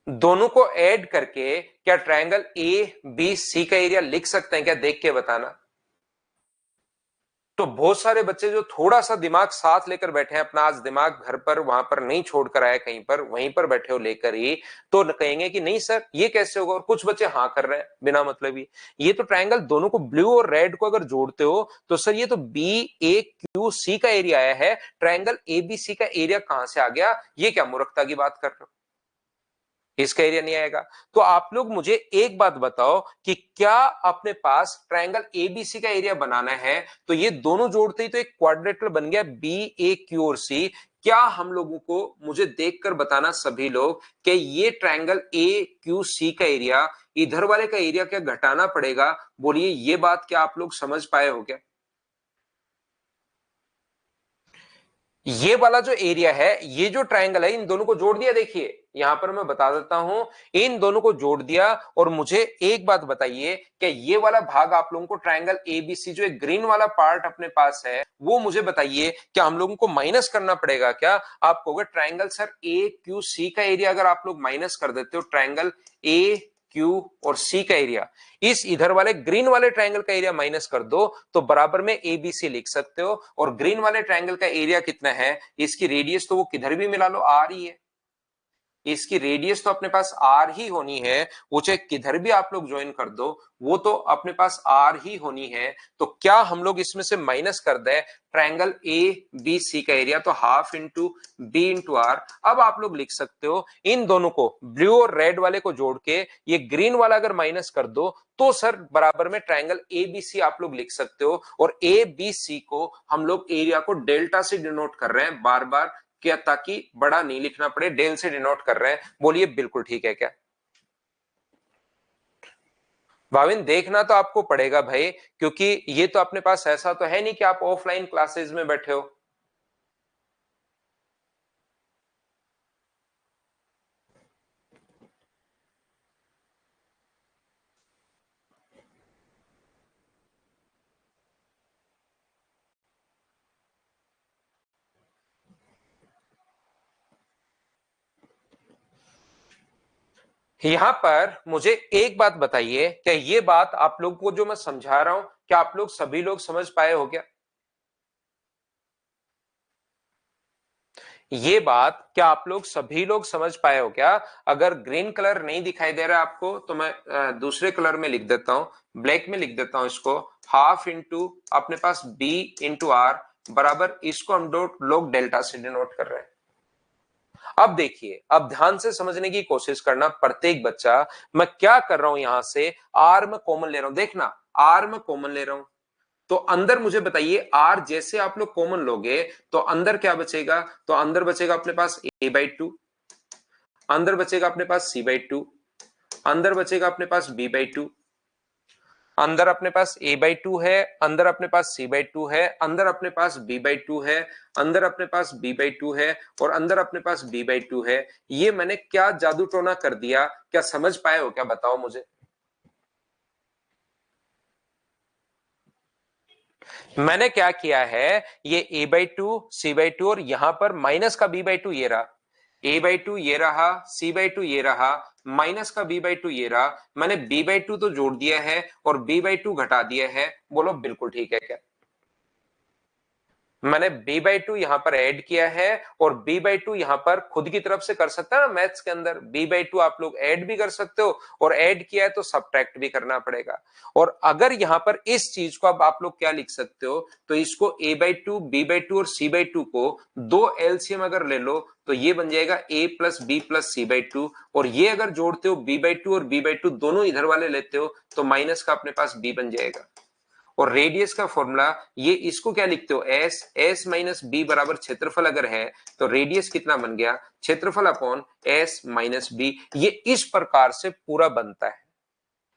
दोनों को ऐड करके क्या ट्रायंगल ए बी सी का एरिया लिख सकते हैं क्या? देख के बताना। तो बहुत सारे बच्चे जो थोड़ा सा दिमाग साथ लेकर बैठे हैं अपना, आज दिमाग घर पर वहां पर नहीं छोड़कर आए कहीं पर, वहीं पर बैठे हो लेकर ही, तो कहेंगे कि नहीं सर ये कैसे होगा। और कुछ बच्चे हाँ कर रहे हैं बिना मतलब ही। ये तो ट्रायंगल दोनों को, ब्लू और रेड को अगर जोड़ते हो तो सर ये तो बी ए क्यू सी का एरिया आया है, ट्रायंगल ए बी सी का एरिया कहां से आ गया? ये क्या मूर्खता की बात कर रहे हो? इसका एरिया नहीं आएगा। तो आप लोग मुझे एक बात बताओ कि क्या अपने पास ट्रायंगल एबीसी का एरिया बनाना है, तो ये दोनों जोड़ते ही तो एक क्वाड्रेटर बन गया बी ए क्यू और सी। क्या हम लोगों को, मुझे देखकर बताना सभी लोग, कि ये ट्रायंगल ए क्यू सी का एरिया इधर वाले का एरिया क्या घटाना पड़ेगा? बोलिए ये बात क्या आप लोग समझ पाए हो क्या? ये वाला जो एरिया है, ये जो ट्रायंगल है, इन दोनों को जोड़ दिया। देखिए यहां पर मैं बता देता हूं, इन दोनों को जोड़ दिया। और मुझे एक बात बताइए कि ये वाला भाग आप लोगों को ट्रायंगल एबीसी, जो एक ग्रीन वाला पार्ट अपने पास है, वो मुझे बताइए क्या हम लोगों को माइनस करना पड़ेगा क्या? आप कहोगे ट्रायंगल सर ए क्यू सी का एरिया अगर आप लोग माइनस कर देते हो ट्रायंगल ए क्यू और सी का एरिया, इस इधर वाले ग्रीन वाले ट्रायंगल का एरिया माइनस कर दो, तो बराबर में एबीसी लिख सकते हो। और ग्रीन वाले ट्रायंगल का एरिया कितना है, इसकी रेडियस तो वो किधर भी मिला लो आर ही है, इसकी रेडियस तो अपने पास आर ही होनी है। वो चाहे किधर भी आप लोग ज्वाइन कर दो, वो तो अपने पास आर ही होनी है। तो क्या हम लोग इसमें से माइनस कर दे ट्रायंगल ए बी सी का एरिया, तो half into B into R. अब आप लोग लिख सकते हो इन दोनों को, ब्लू और रेड वाले को जोड़ के ये ग्रीन वाला अगर माइनस कर दो, तो सर बराबर में ट्रायंगल ए बी सी आप लोग लिख सकते हो। और ए बी सी को हम लोग एरिया को डेल्टा से डिनोट कर रहे हैं बार बार, क्या ताकि बड़ा नहीं लिखना पड़े, डेल से डिनोट कर रहे हैं। बोलिए बिल्कुल ठीक है क्या? भाविन देखना तो आपको पड़ेगा भाई, क्योंकि ये तो अपने पास ऐसा तो है नहीं कि आप ऑफलाइन क्लासेस में बैठे हो। यहां पर मुझे एक बात बताइए, क्या ये बात आप लोग को जो मैं समझा रहा हूं, क्या आप लोग सभी लोग समझ पाए हो क्या? ये बात क्या आप लोग सभी लोग समझ पाए हो क्या? अगर ग्रीन कलर नहीं दिखाई दे रहा है आपको तो मैं दूसरे कलर में लिख देता हूं, ब्लैक में लिख देता हूं इसको। हाफ इंटू अपने पास बी इंटू आर बराबर, इसको हम लोग डेल्टा से डिनोट कर रहे हैं। अब देखिए, अब ध्यान से समझने की कोशिश करना प्रत्येक बच्चा। मैं क्या कर रहा हूं, यहां से आर में कॉमन ले रहा हूं, देखना आर में कॉमन ले रहा हूं। तो अंदर मुझे बताइए, आर जैसे आप लोग कॉमन लोगे तो अंदर क्या बचेगा? तो अंदर बचेगा अपने पास a/2, अंदर बचेगा अपने पास c/2, अंदर बचेगा अपने पास b/2, अंदर अपने पास a/2 है, अंदर अपने पास c/2 है, अंदर अपने पास b/2 है, अंदर अपने पास b/2 है, और अंदर अपने पास b/2 है। ये मैंने क्या जादू टोना कर दिया? क्या समझ पाए हो क्या? बताओ मुझे। मैंने क्या किया है, ये a/2 c/2 और यहां पर माइनस का b/2 ये रहा, a/2 ये रहा, c/2 ये रहा, माइनस का b/2 ये रहा। मैंने b/2 तो जोड़ दिया है और b/2 घटा दिया है। बोलो बिल्कुल ठीक है क्या? मैंने b/2 यहां पर ऐड किया है और b/2 यहां पर खुद की तरफ से कर सकता है ना, मैथ्स के अंदर b/2 आप लोग ऐड भी कर सकते हो, और ऐड किया है तो सब्ट्रैक्ट भी करना पड़ेगा। और अगर यहां पर इस चीज को अब आप लोग क्या लिख सकते हो, तो इसको a/2 b/2 और c/2 को दो एलसीएम अगर ले लो तो ये बन जाएगा a plus B plus c/2, और ये अगर जोड़ते हो b/2 और b/2 दोनों इधर वाले लेते हो तो माइनस का अपने पास b बन जाएगा। और रेडियस का फॉर्मूला, ये इसको क्या लिखते हो, एस माइनस बी बराबर क्षेत्रफल अगर है तो रेडियस कितना बन गया, क्षेत्रफल अपॉन एस माइनस बी। ये इस प्रकार से पूरा बनता है।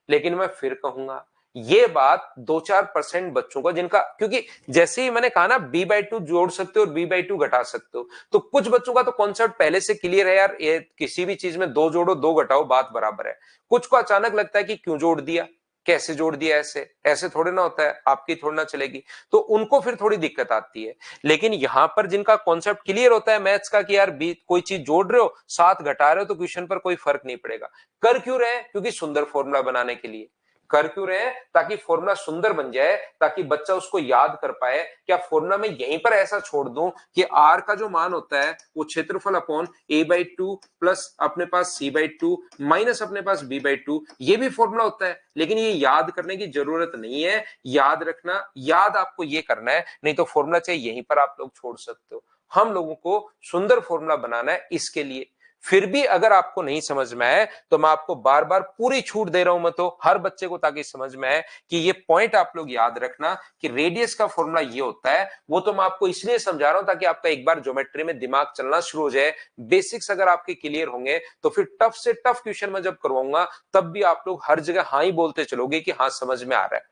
लेकिन मैं फिर कहूंगा, ये बात 2-4% बच्चों को, जिनका, क्योंकि जैसे ही मैंने कहा ना b/2 जोड़ सकते हो और b/2 घटा सकते हो, तो कुछ बच्चों का तो कॉन्सेप्ट पहले से क्लियर है यार, ये किसी भी चीज में दो जोड़ो दो घटाओ बात बराबर है। कुछ को अचानक लगता है कि क्यों जोड़ दिया, कैसे जोड़ दिया, ऐसे ऐसे थोड़े ना होता है, आपकी थोड़ी ना चलेगी, तो उनको फिर थोड़ी दिक्कत आती है। लेकिन यहां पर जिनका कॉन्सेप्ट क्लियर होता है मैथ्स का कि यार बी कोई चीज जोड़ रहे हो साथ घटा रहे हो तो क्वेश्चन पर कोई फर्क नहीं पड़ेगा। कर क्यों रहे हैं? क्योंकि सुंदर फॉर्मूला बनाने के लिए कर क्यों रहे हैं, ताकि फॉर्मूला सुंदर बन जाए, ताकि बच्चा उसको याद कर पाए। क्या फॉर्मूला में यहीं पर ऐसा छोड़ दूं कि आर का जो मान होता है वो क्षेत्रफल अपॉन a/2 प्लस अपने पास c/2 माइनस अपने पास b/2, ये भी फॉर्मूला होता है। लेकिन ये याद करने की जरूरत नहीं है, याद रखना, याद आपको ये करना है, नहीं तो फॉर्मूला चाहे यहीं पर आप लोग छोड़ सकते हो। हम लोगों को सुंदर फॉर्मूला बनाना है, इसके लिए फिर भी अगर आपको नहीं समझ में आए तो मैं आपको बार बार पूरी छूट दे रहा हूं, मैं तो हर बच्चे को, ताकि समझ में आए कि ये पॉइंट आप लोग याद रखना कि रेडियस का फॉर्मूला ये होता है। वो तो मैं आपको इसलिए समझा रहा हूं ताकि आपका एक बार ज्योमेट्री में दिमाग चलना शुरू हो जाए। बेसिक्स अगर आपके क्लियर होंगे तो फिर टफ से टफ क्वेश्चन में जब करवाऊंगा तब भी आप लोग हर जगह हाँ ही बोलते चलोगे कि हाँ समझ में आ रहा है।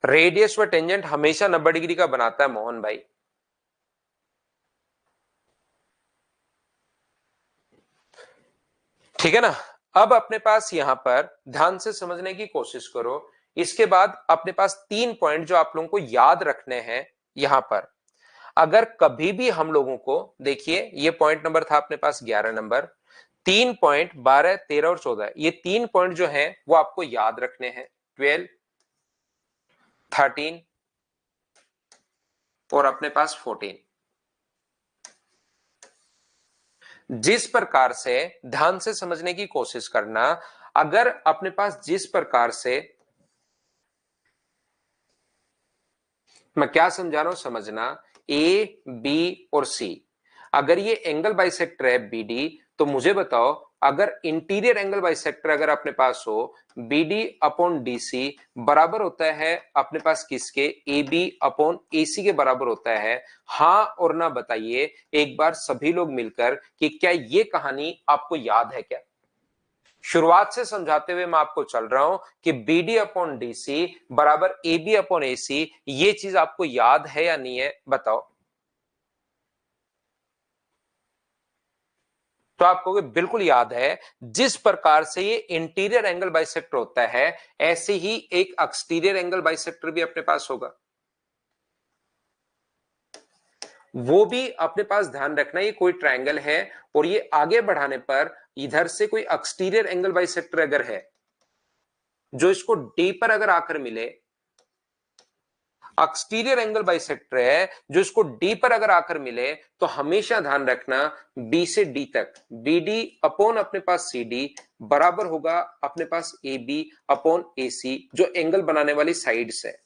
रेडियस व टेंजेंट हमेशा 90 डिग्री का बनाता है मोहन भाई। ठीक है ना? अब अपने पास यहां पर ध्यान से समझने की कोशिश करो। इसके बाद अपने पास 3 पॉइंट जो आप लोगों को याद रखने हैं यहां पर। अगर कभी भी हम लोगों को, देखिए ये पॉइंट नंबर था अपने पास 11 नंबर, 3 पॉइंट 12, 13 और 14, ये 3 पॉइंट जो हैं वो आपको याद रखने हैं, 12, 13 और अपने पास 14। जिस प्रकार से, ध्यान से समझने की कोशिश करना, अगर अपने पास जिस प्रकार से, मैं क्या समझा रहा हूं समझना, ए बी और सी, अगर ये एंगल बाइसेक्टर है बीडी, तो मुझे बताओ अगर इंटीरियर एंगल बाइसेक्टर अगर अपने पास हो BD अपॉन DC बराबर होता है अपने पास किसके, AB अपॉन AC के बराबर होता है, हाँ और ना बताइए एक बार सभी लोग मिलकर कि क्या ये कहानी आपको याद है क्या। शुरुआत से समझाते हुए मैं आपको चल रहा हूं कि BD अपॉन DC बराबर AB अपॉन AC, ये चीज आपको याद है या नहीं है बताओ। तो आपको बिल्कुल याद है। जिस प्रकार से ये इंटीरियर एंगल बाइसेक्टर होता है ऐसे ही एक एक्सटीरियर एंगल बाइसेक्टर भी अपने पास होगा। वो भी अपने पास ध्यान रखना ये कोई ट्रायंगल है और ये आगे बढ़ाने पर इधर से कोई एक्सटीरियर एंगल बाइसेक्टर अगर है जो इसको डी पर अगर आकर मिले, एक्सटीरियर एंगल बाइसेक्टर है जो इसको डी पर अगर आकर मिले तो हमेशा ध्यान रखना बी से डी तक BD अपॉन अपने पास CD बराबर होगा अपने पास AB अपॉन AC जो एंगल बनाने वाली साइड्स है।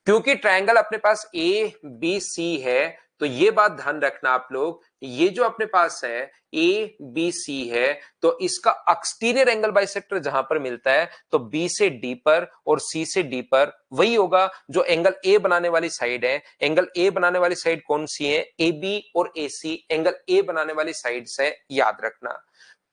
क्योंकि ट्रायंगल अपने पास ABC है तो ये बात ध्यान रखना आप लोग, ये जो अपने पास है ABC है तो इसका एक्सटीरियर एंगल बाइसेक्टर जहां पर मिलता है तो B से D पर और C से D पर वही होगा जो एंगल A बनाने वाली साइड है। एंगल A बनाने वाली साइड कौन सी है, AB और AC एंगल A बनाने वाली साइड से, याद रखना।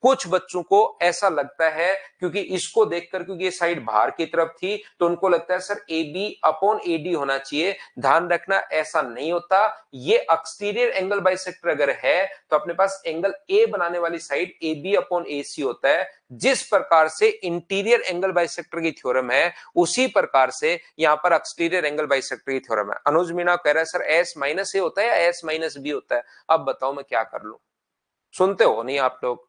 कुछ बच्चों को ऐसा लगता है क्योंकि इसको देखकर, क्योंकि ये साइड बाहर की तरफ थी तो उनको लगता है सर AB अपॉन AD होना चाहिए। ध्यान रखना ऐसा नहीं होता। ये एक्सटीरियर एंगल बाइसेक्टर अगर है तो अपने पास एंगल A बनाने वाली साइड AB अपॉन AC होता है। जिस प्रकार से इंटीरियर एंगल बाइसेक्टर की थ्योरम है उसी प्रकार से यहां पर एक्सटीरियर एंगल बाइसेक्टर की थ्योरम है। अनुज मीना कह रहा है सर S माइनस A होता है या S माइनस B होता है, अब बताओ मैं क्या कर लूं। सुनते हो नहीं आप लोग,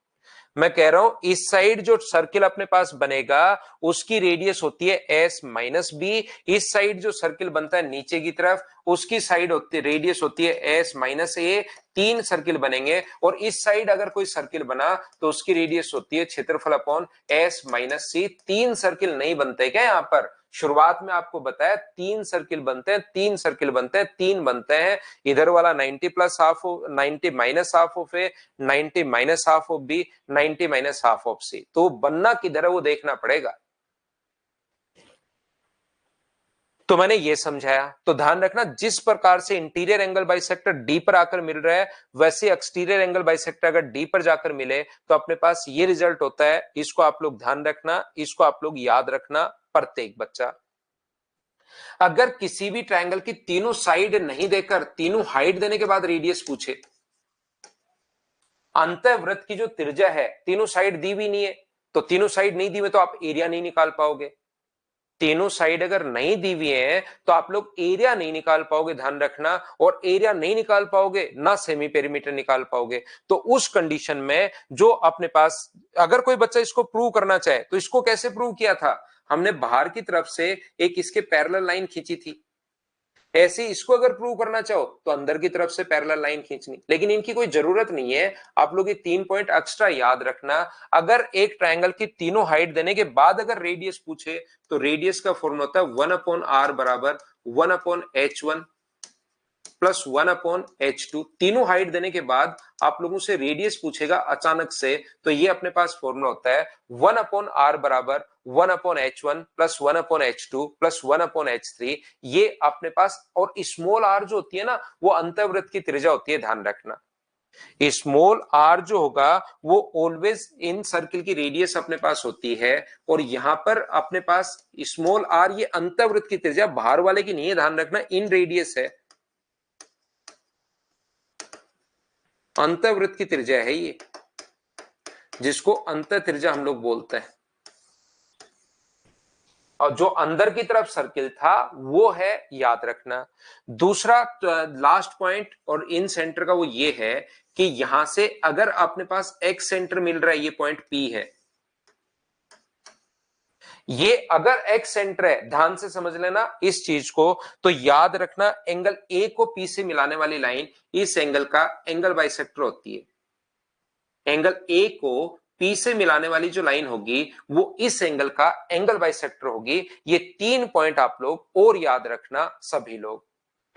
मैं कह रहा हूं इस साइड जो सर्किल अपने पास बनेगा उसकी रेडियस होती है S माइनस बी, इस साइड जो सर्किल बनता है नीचे की तरफ उसकी साइड होती है रेडियस होती है S माइनस ए। तीन सर्किल बनेंगे और इस साइड अगर कोई सर्किल बना तो उसकी रेडियस होती है क्षेत्रफल अपॉन S माइनस सी। तीन सर्किल नहीं बनते क्या यहाँ पर, शुरुआत में आपको बताया तीन सर्किल बनते हैं, तीन सर्किल बनते हैं, तीन बनते हैं। इधर वाला 90 plus half, 90 minus half of A, 90 minus half of B, 90 minus half of C. तो बनना किधर है वो देखना पड़ेगा। तो मैंने ये समझाया, तो ध्यान रखना जिस प्रकार से इंटीरियर एंगल बाइसेक्टर डी पर आकर मिल रहा है वैसे एक्सटीरियर एंगल बाइसेक्टर अगर डी पर जाकर मिले तो अपने पास ये रिजल्ट होता है। इसको आप लोग ध्यान रखना, इसको आप लोग याद रखना प्रत्येक बच्चा। अगर किसी भी ट्रायंगल की तीनों साइड नहीं देकर तीनों हाइट देने के बाद रेडियस पूछे, अंतःवृत्त की जो त्रिज्या है तीनों साइड दी भी नहीं है तो तीनों साइड नहीं दी हुई तो आप एरिया नहीं निकाल पाओगे। तीनों साइड अगर नहीं दी हुई है तो आप लोग एरिया नहीं निकाल पाओगे, ध्यान रखना। और एरिया नहीं निकाल पाओगे ना सेमी पेरीमीटर निकाल पाओगे। तो उस कंडीशन में जो अपने पास, अगर कोई बच्चा इसको प्रूव करना चाहे तो इसको कैसे प्रूव किया था, हमने बाहर की तरफ से एक इसके पैरेलल लाइन खींची थी। ऐसे इसको अगर प्रूव करना चाहो तो अंदर की तरफ से पैरेलल लाइन खींचनी, लेकिन इनकी कोई जरूरत नहीं है। आप लोग ये 3 पॉइंट एक्स्ट्रा याद रखना। अगर एक ट्रायंगल की तीनों हाइट देने के बाद अगर रेडियस पूछे तो रेडियस का फॉर्मूला होता है 1/r बराबर 1/h1 प्लस 1/h2। तीनों हाइट देने के बाद आप लोगों से रेडियस पूछेगा अचानक से तो ये अपने पास फॉर्मूला होता है 1/r बराबर 1/h1 plus 1/h2 plus 1/h3। ये अपने पास, और स्मॉल r जो होती है ना वो अंतःवृत्त की त्रिज्या होती है, ध्यान रखना। स्मॉल r जो होगा वो ऑलवेज इन सर्किल की रेडियस अपने पास होती है और यहां पर अपने पास स्मॉल r ये अंतःवृत्त की त्रिज्या बाहर वाले की नहीं है, ध्यान रखना, इन रेडियस है, अंतःवृत्त की त्रिज्या है ये, जिसको अंतः त्रिज्या हम लोग बोलते हैं। और जो अंदर की तरफ सर्किल था वो है, याद रखना। दूसरा लास्ट पॉइंट और इन सेंटर का वो ये है कि यहां से अगर अपने पास एक्स सेंटर मिल रहा है, ये पॉइंट पी है, ये अगर एक्स सेंटर है, ध्यान से समझ लेना इस चीज को, तो याद रखना एंगल ए को पी से मिलाने वाली लाइन इस एंगल का एंगल बाइसेक्टर होती है। एंगल ए को पी से मिलाने वाली जो लाइन होगी वो इस एंगल का एंगल बाइसेक्टर होगी। ये 3 पॉइंट आप लोग और याद रखना सभी लोग।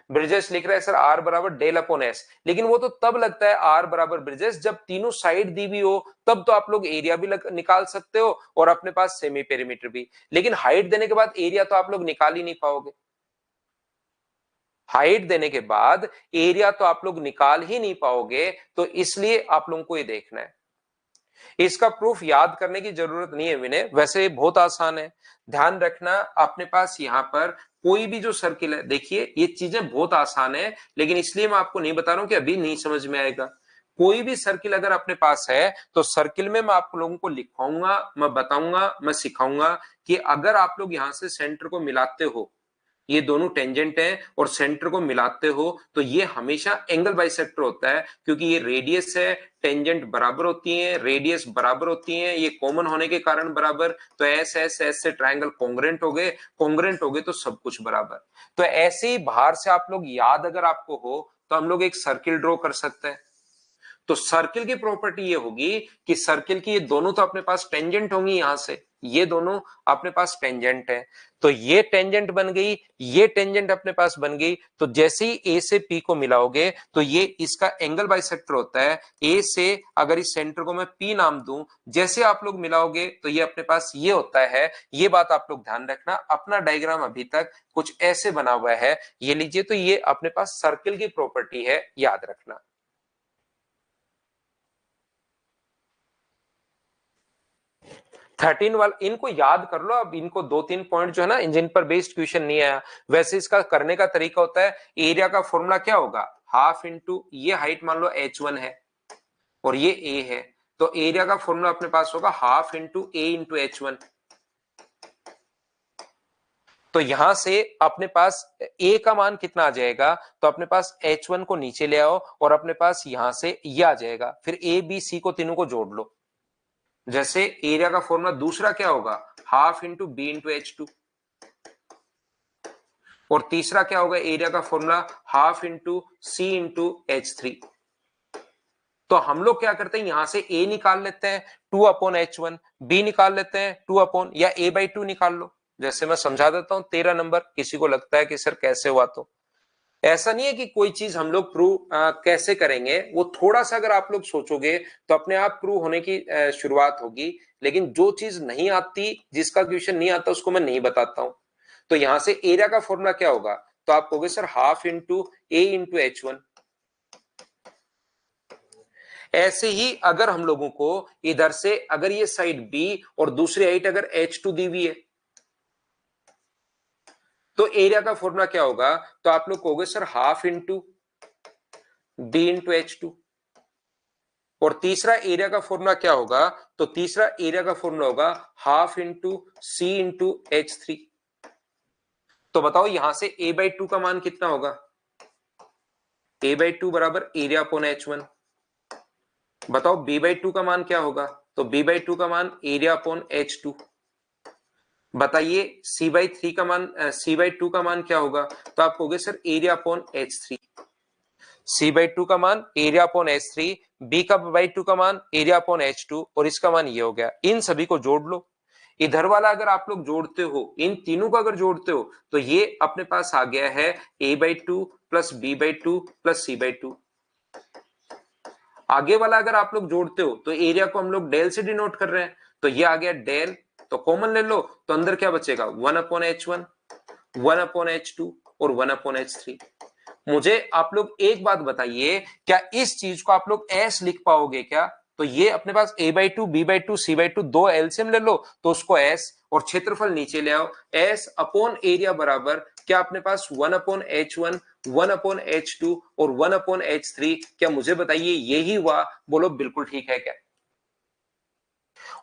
ब्रिजेस लिख रहा है सर आर बराबर डेल अपॉन एस, लेकिन वो तो तब लगता है आर बराबर ब्रिजेस जब तीनों साइड दी भी हो, तब तो आप लोग एरिया भी निकाल सकते हो और अपने पास सेमी पेरीमीटर भी। लेकिन हाइट देने के बाद एरिया तो आप लोग निकाल ही नहीं पाओगे। हाइट देने के बाद एरिया तो आप लोग निकाल ही नहीं पाओगे, तो इसलिए आप लोगों को ये देखना है। इसका प्रूफ याद करने की जरूरत नहीं है विनय, वैसे बहुत आसान है। ध्यान रखना अपने पास यहां पर कोई भी जो सर्किल है, देखिए ये चीजें बहुत आसान है, लेकिन इसलिए मैं आपको नहीं बता रहा हूं कि अभी नहीं समझ में आएगा। कोई भी सर्किल अगर अपने पास है तो सर्किल में मैं आप लोगों को लिखवाऊंगा, मैं बताऊंगा, मैं सिखाऊंगा कि अगर आप लोग यहां से सेंटर को मिलाते हो, ये दोनों टेंजेंट है और सेंटर को मिलाते हो, तो ये हमेशा एंगल बाइसेक्टर होता है, क्योंकि ये रेडियस है, टेंजेंट बराबर होती हैं, रेडियस बराबर होती हैं, ये कॉमन होने के कारण बराबर, तो एस एस एस से ट्रायंगल कॉन्ग्रेंट हो गए तो सब कुछ बराबर। तो ऐसे ही बाहर से आप लोग याद अगर आपको हो तो हम लोग एक सर्किल ड्रॉ कर सकते हैं। तो सर्किल की प्रॉपर्टी ये होगी कि सर्किल की ये दोनों तो अपने पास टेंजेंट होंगी, यहां से ये दोनों अपने पास टेंजेंट है, तो ये टेंजेंट बन गई, ये टेंजेंट अपने पास बन गई, तो जैसे ही ए से पी को मिलाओगे तो ये इसका एंगल बाइसेक्टर होता है। ए से अगर इस सेंटर को मैं पी नाम दूं, जैसे आप लोग मिलाओगे तो ये अपने पास ये होता है। ये बात आप लोग ध्यान रखना, अपना डायग्राम अभी तक कुछ ऐसे बना हुआ है, ये लीजिए, तो ये अपने पास सर्किल की प्रॉपर्टी है, याद रखना। 13 वाला इनको याद कर लो, अब इनको 2-3 पॉइंट जो है ना जिन पर बेस्ड क्वेश्चन नहीं आया, वैसे इसका करने का तरीका होता है, एरिया का फॉर्मूला क्या होगा, हाफ इंटू ये हाइट मान लो h1 है और ये a है, तो एरिया का फॉर्मूला अपने पास होगा half into a into h1। तो यहां से अपने पास a का मान कितना आ जाएगा, तो अपने पास h1 को नीचे ले आओ और अपने पास यहां से ये आ जाएगा, फिर a b c को तीनों को जोड़ लो। जैसे एरिया का फॉर्मूला दूसरा क्या होगा, half into B into h2, और तीसरा क्या होगा एरिया का formula, half into C into h3। तो हम लोग क्या करते हैं, यहां से a निकाल लेते हैं 2/h1, b निकाल लेते हैं 2 या a/2 निकाल लो। जैसे मैं समझा देता हूं 13 नंबर, किसी को लगता है कि सर कैसे हुआ, तो ऐसा नहीं है कि कोई चीज हम लोग प्रूव कैसे करेंगे, वो थोड़ा सा अगर आप लोग सोचोगे तो अपने आप प्रूव होने की शुरुआत होगी। लेकिन जो चीज नहीं आती, जिसका क्वेश्चन नहीं आता, उसको मैं नहीं बताता हूं। तो यहां से एरिया का फॉर्मूला क्या होगा, तो आप कहोगे sir half into A into h1। ऐसे ही अगर हम लोगों को इधर से अगर ये साइड बी और दूसरी हाइट अगर h2 दी हुई है, तो एरिया का फॉर्मूला क्या होगा, तो आप लोग कहोगे sir half into B into h2। और तीसरा एरिया का फॉर्मूला क्या होगा, तो तीसरा एरिया का फॉर्मूला होगा half into C into h3। तो बताओ यहां से a/2 का मान कितना होगा, a/2 बराबर एरिया अपॉन h1। बताओ b/2 का मान क्या होगा, तो b/2 का मान एरिया अपॉन h2। बताइए c/3 का मान, c/2 का मान क्या होगा, तो आप कहोगे sir area upon h3। c/2 का मान एरिया अपॉन h3, b का बाई 2 का मान एरिया अपॉन h2, और इसका मान ये हो गया। इन सभी को जोड़ लो। इधर वाला अगर आप लोग जोड़ते हो, इन तीनों को अगर जोड़ते हो, तो ये अपने पास आ गया है a/2 plus b/2 plus c/2। आगे वाला अगर आप लोग जोड़ते हो तो एरिया को हम लोग डेल से डिनोट कर रहे हैं, तो ये आ गया डेल, तो कॉमन ले लो, तो अंदर क्या बचेगा 1/h1, 1/h2 और 1/h3। मुझे आप लोग एक बात बताइए, क्या इस चीज को आप लोग एस लिख पाओगे क्या, तो ये अपने पास a/2 b/2 c/2 दो एलसीएम ले लो तो उसको एस, और क्षेत्रफल नीचे ले आओ, एस अपॉन एरिया बराबर क्या अपने पास 1/h1, 1/h2 और 1/h3। क्या मुझे बताइए यही हुआ, बोलो बिल्कुल ठीक है क्या।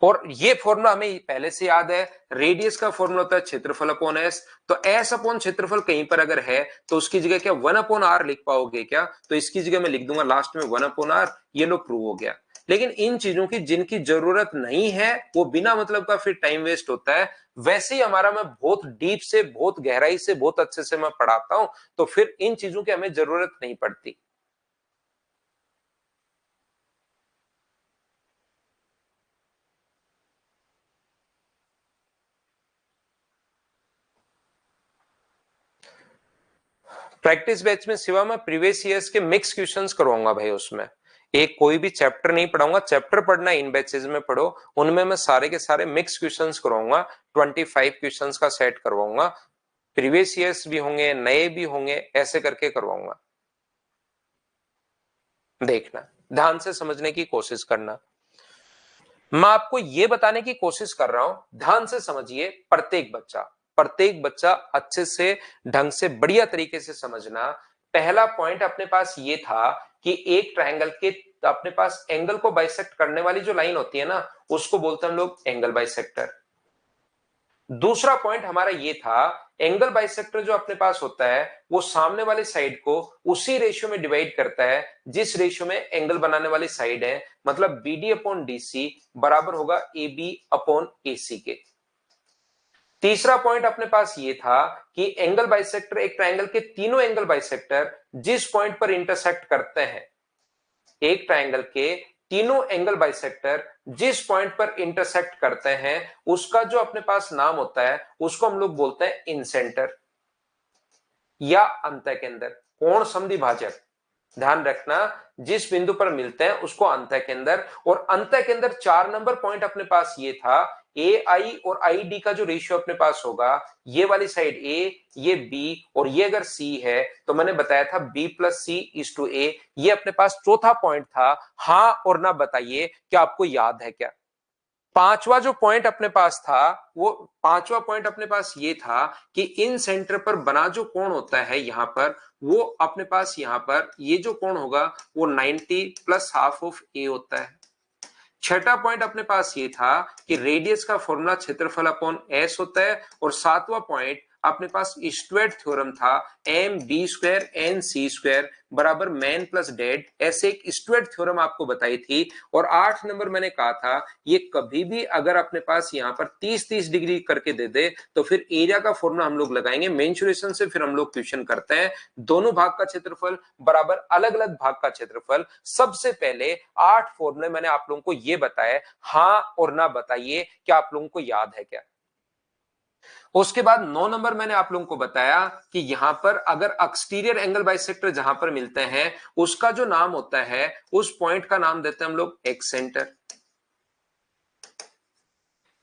और ये फॉर्मूला हमें पहले से याद है, रेडियस का फॉर्मूला होता है क्षेत्रफल अपॉन एस, तो एस अपॉन क्षेत्रफल कहीं पर अगर है तो उसकी जगह क्या 1/r लिख पाओगे क्या, तो इसकी जगह मैं लिख दूंगा लास्ट में 1/r, ये लो प्रूव हो गया। लेकिन इन चीजों की जिनकी जरूरत नहीं है वो बिना मतलब का फिर टाइम वेस्ट होता है। वैसे ही हमारा मैं बहुत डीप से, बहुत गहराई से, बहुत अच्छे से मैं पढ़ाता हूं, तो फिर इन चीजों की हमें जरूरत नहीं पड़ती। प्रैक्टिस बैच में सिवा मैं प्रीवियस ईयर्स के मिक्स क्वेश्चंस करवाऊंगा भाई। उसमें एक कोई भी चैप्टर नहीं पढ़ाऊंगा, चैप्टर पढ़ना इन बैचेस में पढ़ो, उनमें मैं सारे के सारे मिक्स क्वेश्चंस करवाऊंगा। 25 क्वेश्चंस का सेट करवाऊंगा, प्रीवियस ईयर्स भी होंगे, नए भी होंगे, ऐसे करके करवाऊंगा। देखना, ध्यान से समझने की कोशिश करना। मैं आपको यह बताने की कोशिश कर रहा हूं, ध्यान से समझिए। प्रत्येक बच्चा अच्छे से, ढंग से, बढ़िया तरीके से समझना। पहला पॉइंट अपने पास ये था कि एक ट्रायंगल के अपने पास एंगल को बाइसेक्ट करने वाली जो लाइन होती है ना, उसको बोलते हैं हम लोग एंगल बाइसेक्टर। दूसरा पॉइंट हमारा ये था, एंगल बाइसेक्टर जो अपने पास होता है वो सामने वाली साइड को उसी रेशियो में डिवाइड करता है जिस रेशियो में एंगल बनाने वाली साइड है, मतलब BD अपॉन DC बराबर होगा AB अपॉन AC के। तीसरा पॉइंट अपने पास ये था कि एंगल बाइसेक्टर, एक ट्रायंगल के तीनों एंगल बाइसेक्टर जिस पॉइंट पर इंटरसेक्ट करते हैं, एक ट्रायंगल के तीनों एंगल बाइसेक्टर जिस पॉइंट पर इंटरसेक्ट करते हैं उसका जो अपने पास नाम होता है उसको हम लोग बोलते हैं इंसेंटर या अंतःकेंद्र, कोण समद्विभाजक। ध्यान रखना, जिस बिंदु पर मिलते हैं उसको अंतःकेंद्र। और अंतःकेंद्र 4 नंबर पॉइंट अपने पास ये था, AI और ID का जो रेशियो अपने पास होगा, ये वाली साइड A, ये B और ये अगर C है तो मैंने बताया था B + C/A। ये अपने पास चौथा पॉइंट था। हाँ और ना बताइए, क्या आपको याद है क्या? पांचवा जो पॉइंट अपने पास था, वो पांचवा पॉइंट अपने पास ये था कि इन सेंटर पर बना जो कोण होता है यहां पर, वो अपने पास यहां पर ये जो कोण होगा वो 90 + ½ ऑफ A होता है। छठा पॉइंट अपने पास ये था कि रेडियस का फॉर्मूला क्षेत्रफल अपॉन S होता है। और सातवां पॉइंट अपने पास स्ट्वेट थ्योरम था, MB² NC² बराबर मैन प्लस डेड, ऐसे एक स्ट्वेट थ्योरम आपको बताई थी। और 8 नंबर मैंने कहा था, ये कभी भी अगर अपने पास यहाँ पर 30-30 डिग्री करके दे दे तो फिर एरिया का फॉर्मूला हम लोग लगाएंगे मेंसुरेशन से, फिर हम लोग क्वेश्चन करते हैं दोनों भाग का क्षेत्रफल बराबर अलग अलग भाग का क्षेत्रफल। सबसे पहले 8 फॉर्मूले मैंने आप लोगों को ये बताया, हाँ और ना बताइए, क्या आप लोगों को याद है क्या? उसके बाद 9 नंबर मैंने आप लोगों को बताया कि यहां पर अगर एक्सटीरियर एंगल बाइसेक्टर जहां पर मिलते हैं उसका जो नाम होता है, उस पॉइंट का नाम देते हैं हम लोग एक्स सेंटर।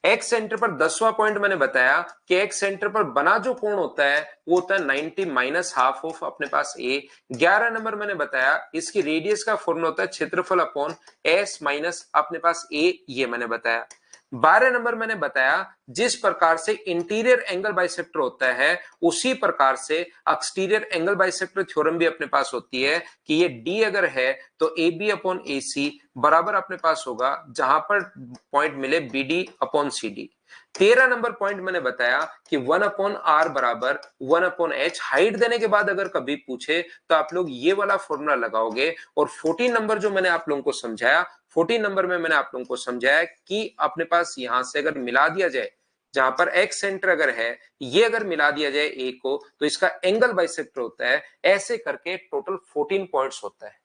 एक्स सेंटर पर 10वां पॉइंट मैंने बताया कि एक्स सेंटर पर बना जो कोण होता है वो होता है 90 - ½ ऑफ अपने पास A। 11 नंबर मैंने बताया इसकी रेडियस का फॉर्मूला होता है क्षेत्रफल अपॉन S माइनस अपने पास A, ये मैंने बताया। 12 नंबर मैंने बताया जिस प्रकार से इंटीरियर एंगल बाइसेक्टर होता है उसी प्रकार से एक्सटीरियर एंगल बाइसेक्टर थ्योरम भी अपने पास होती है कि ये D अगर है तो AB अपॉन AC बराबर अपने पास होगा जहां पर पॉइंट मिले BD upon CD। 13 number point मैंने बताया कि 1/r बराबर 1/h। हाइट देने के बाद अगर कभी पूछे तो आप लोग ये वाला फॉर्मूला लगाओगे। और 14 नंबर जो मैंने आप लोगों को समझाया, 14 नंबर में मैंने आप लोगों को समझाया कि अपने पास यहां से अगर मिला दिया जाए, जहां पर एक्स सेंटर अगर है, ये अगर मिला दिया जाए A को तो इसका एंगल बाइसेक्टर होता है। ऐसे करके टोटल 14 पॉइंट्स होता है।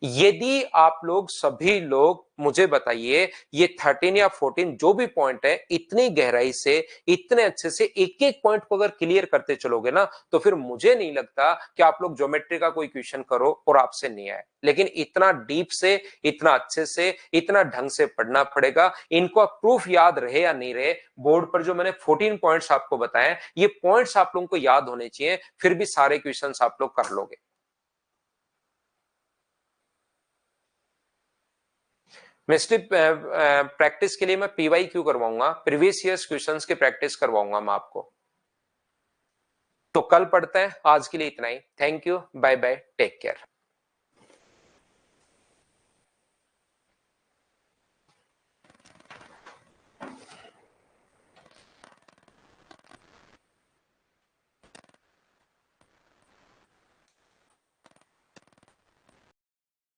यदि आप लोग सभी लोग मुझे बताइए, ये 13 या 14 जो भी पॉइंट है इतनी गहराई से, इतने अच्छे से एक एक पॉइंट को अगर क्लियर करते चलोगे ना, तो फिर मुझे नहीं लगता कि आप लोग ज्योमेट्री का कोई क्वेश्चन करो और आपसे नहीं आए। लेकिन इतना डीप से, इतना अच्छे से, इतना ढंग से पढ़ना पड़ेगा। इनको प्रूफ याद रहे या नहीं रहे, बोर्ड पर जो मैंने 14 पॉइंट्स आपको बताए, ये पॉइंट्स आप लोगों को याद होने चाहिए, फिर भी सारे क्वेश्चन आप लोग कर लोगे। मिस्टेक प्रैक्टिस के लिए मैं PYQ करवाऊंगा, प्रीवियस ईयर्स क्वेश्चंस की प्रैक्टिस करवाऊंगा मैं आपको। तो कल पढ़ते हैं, आज के लिए इतना ही। Thank you, bye bye, take care.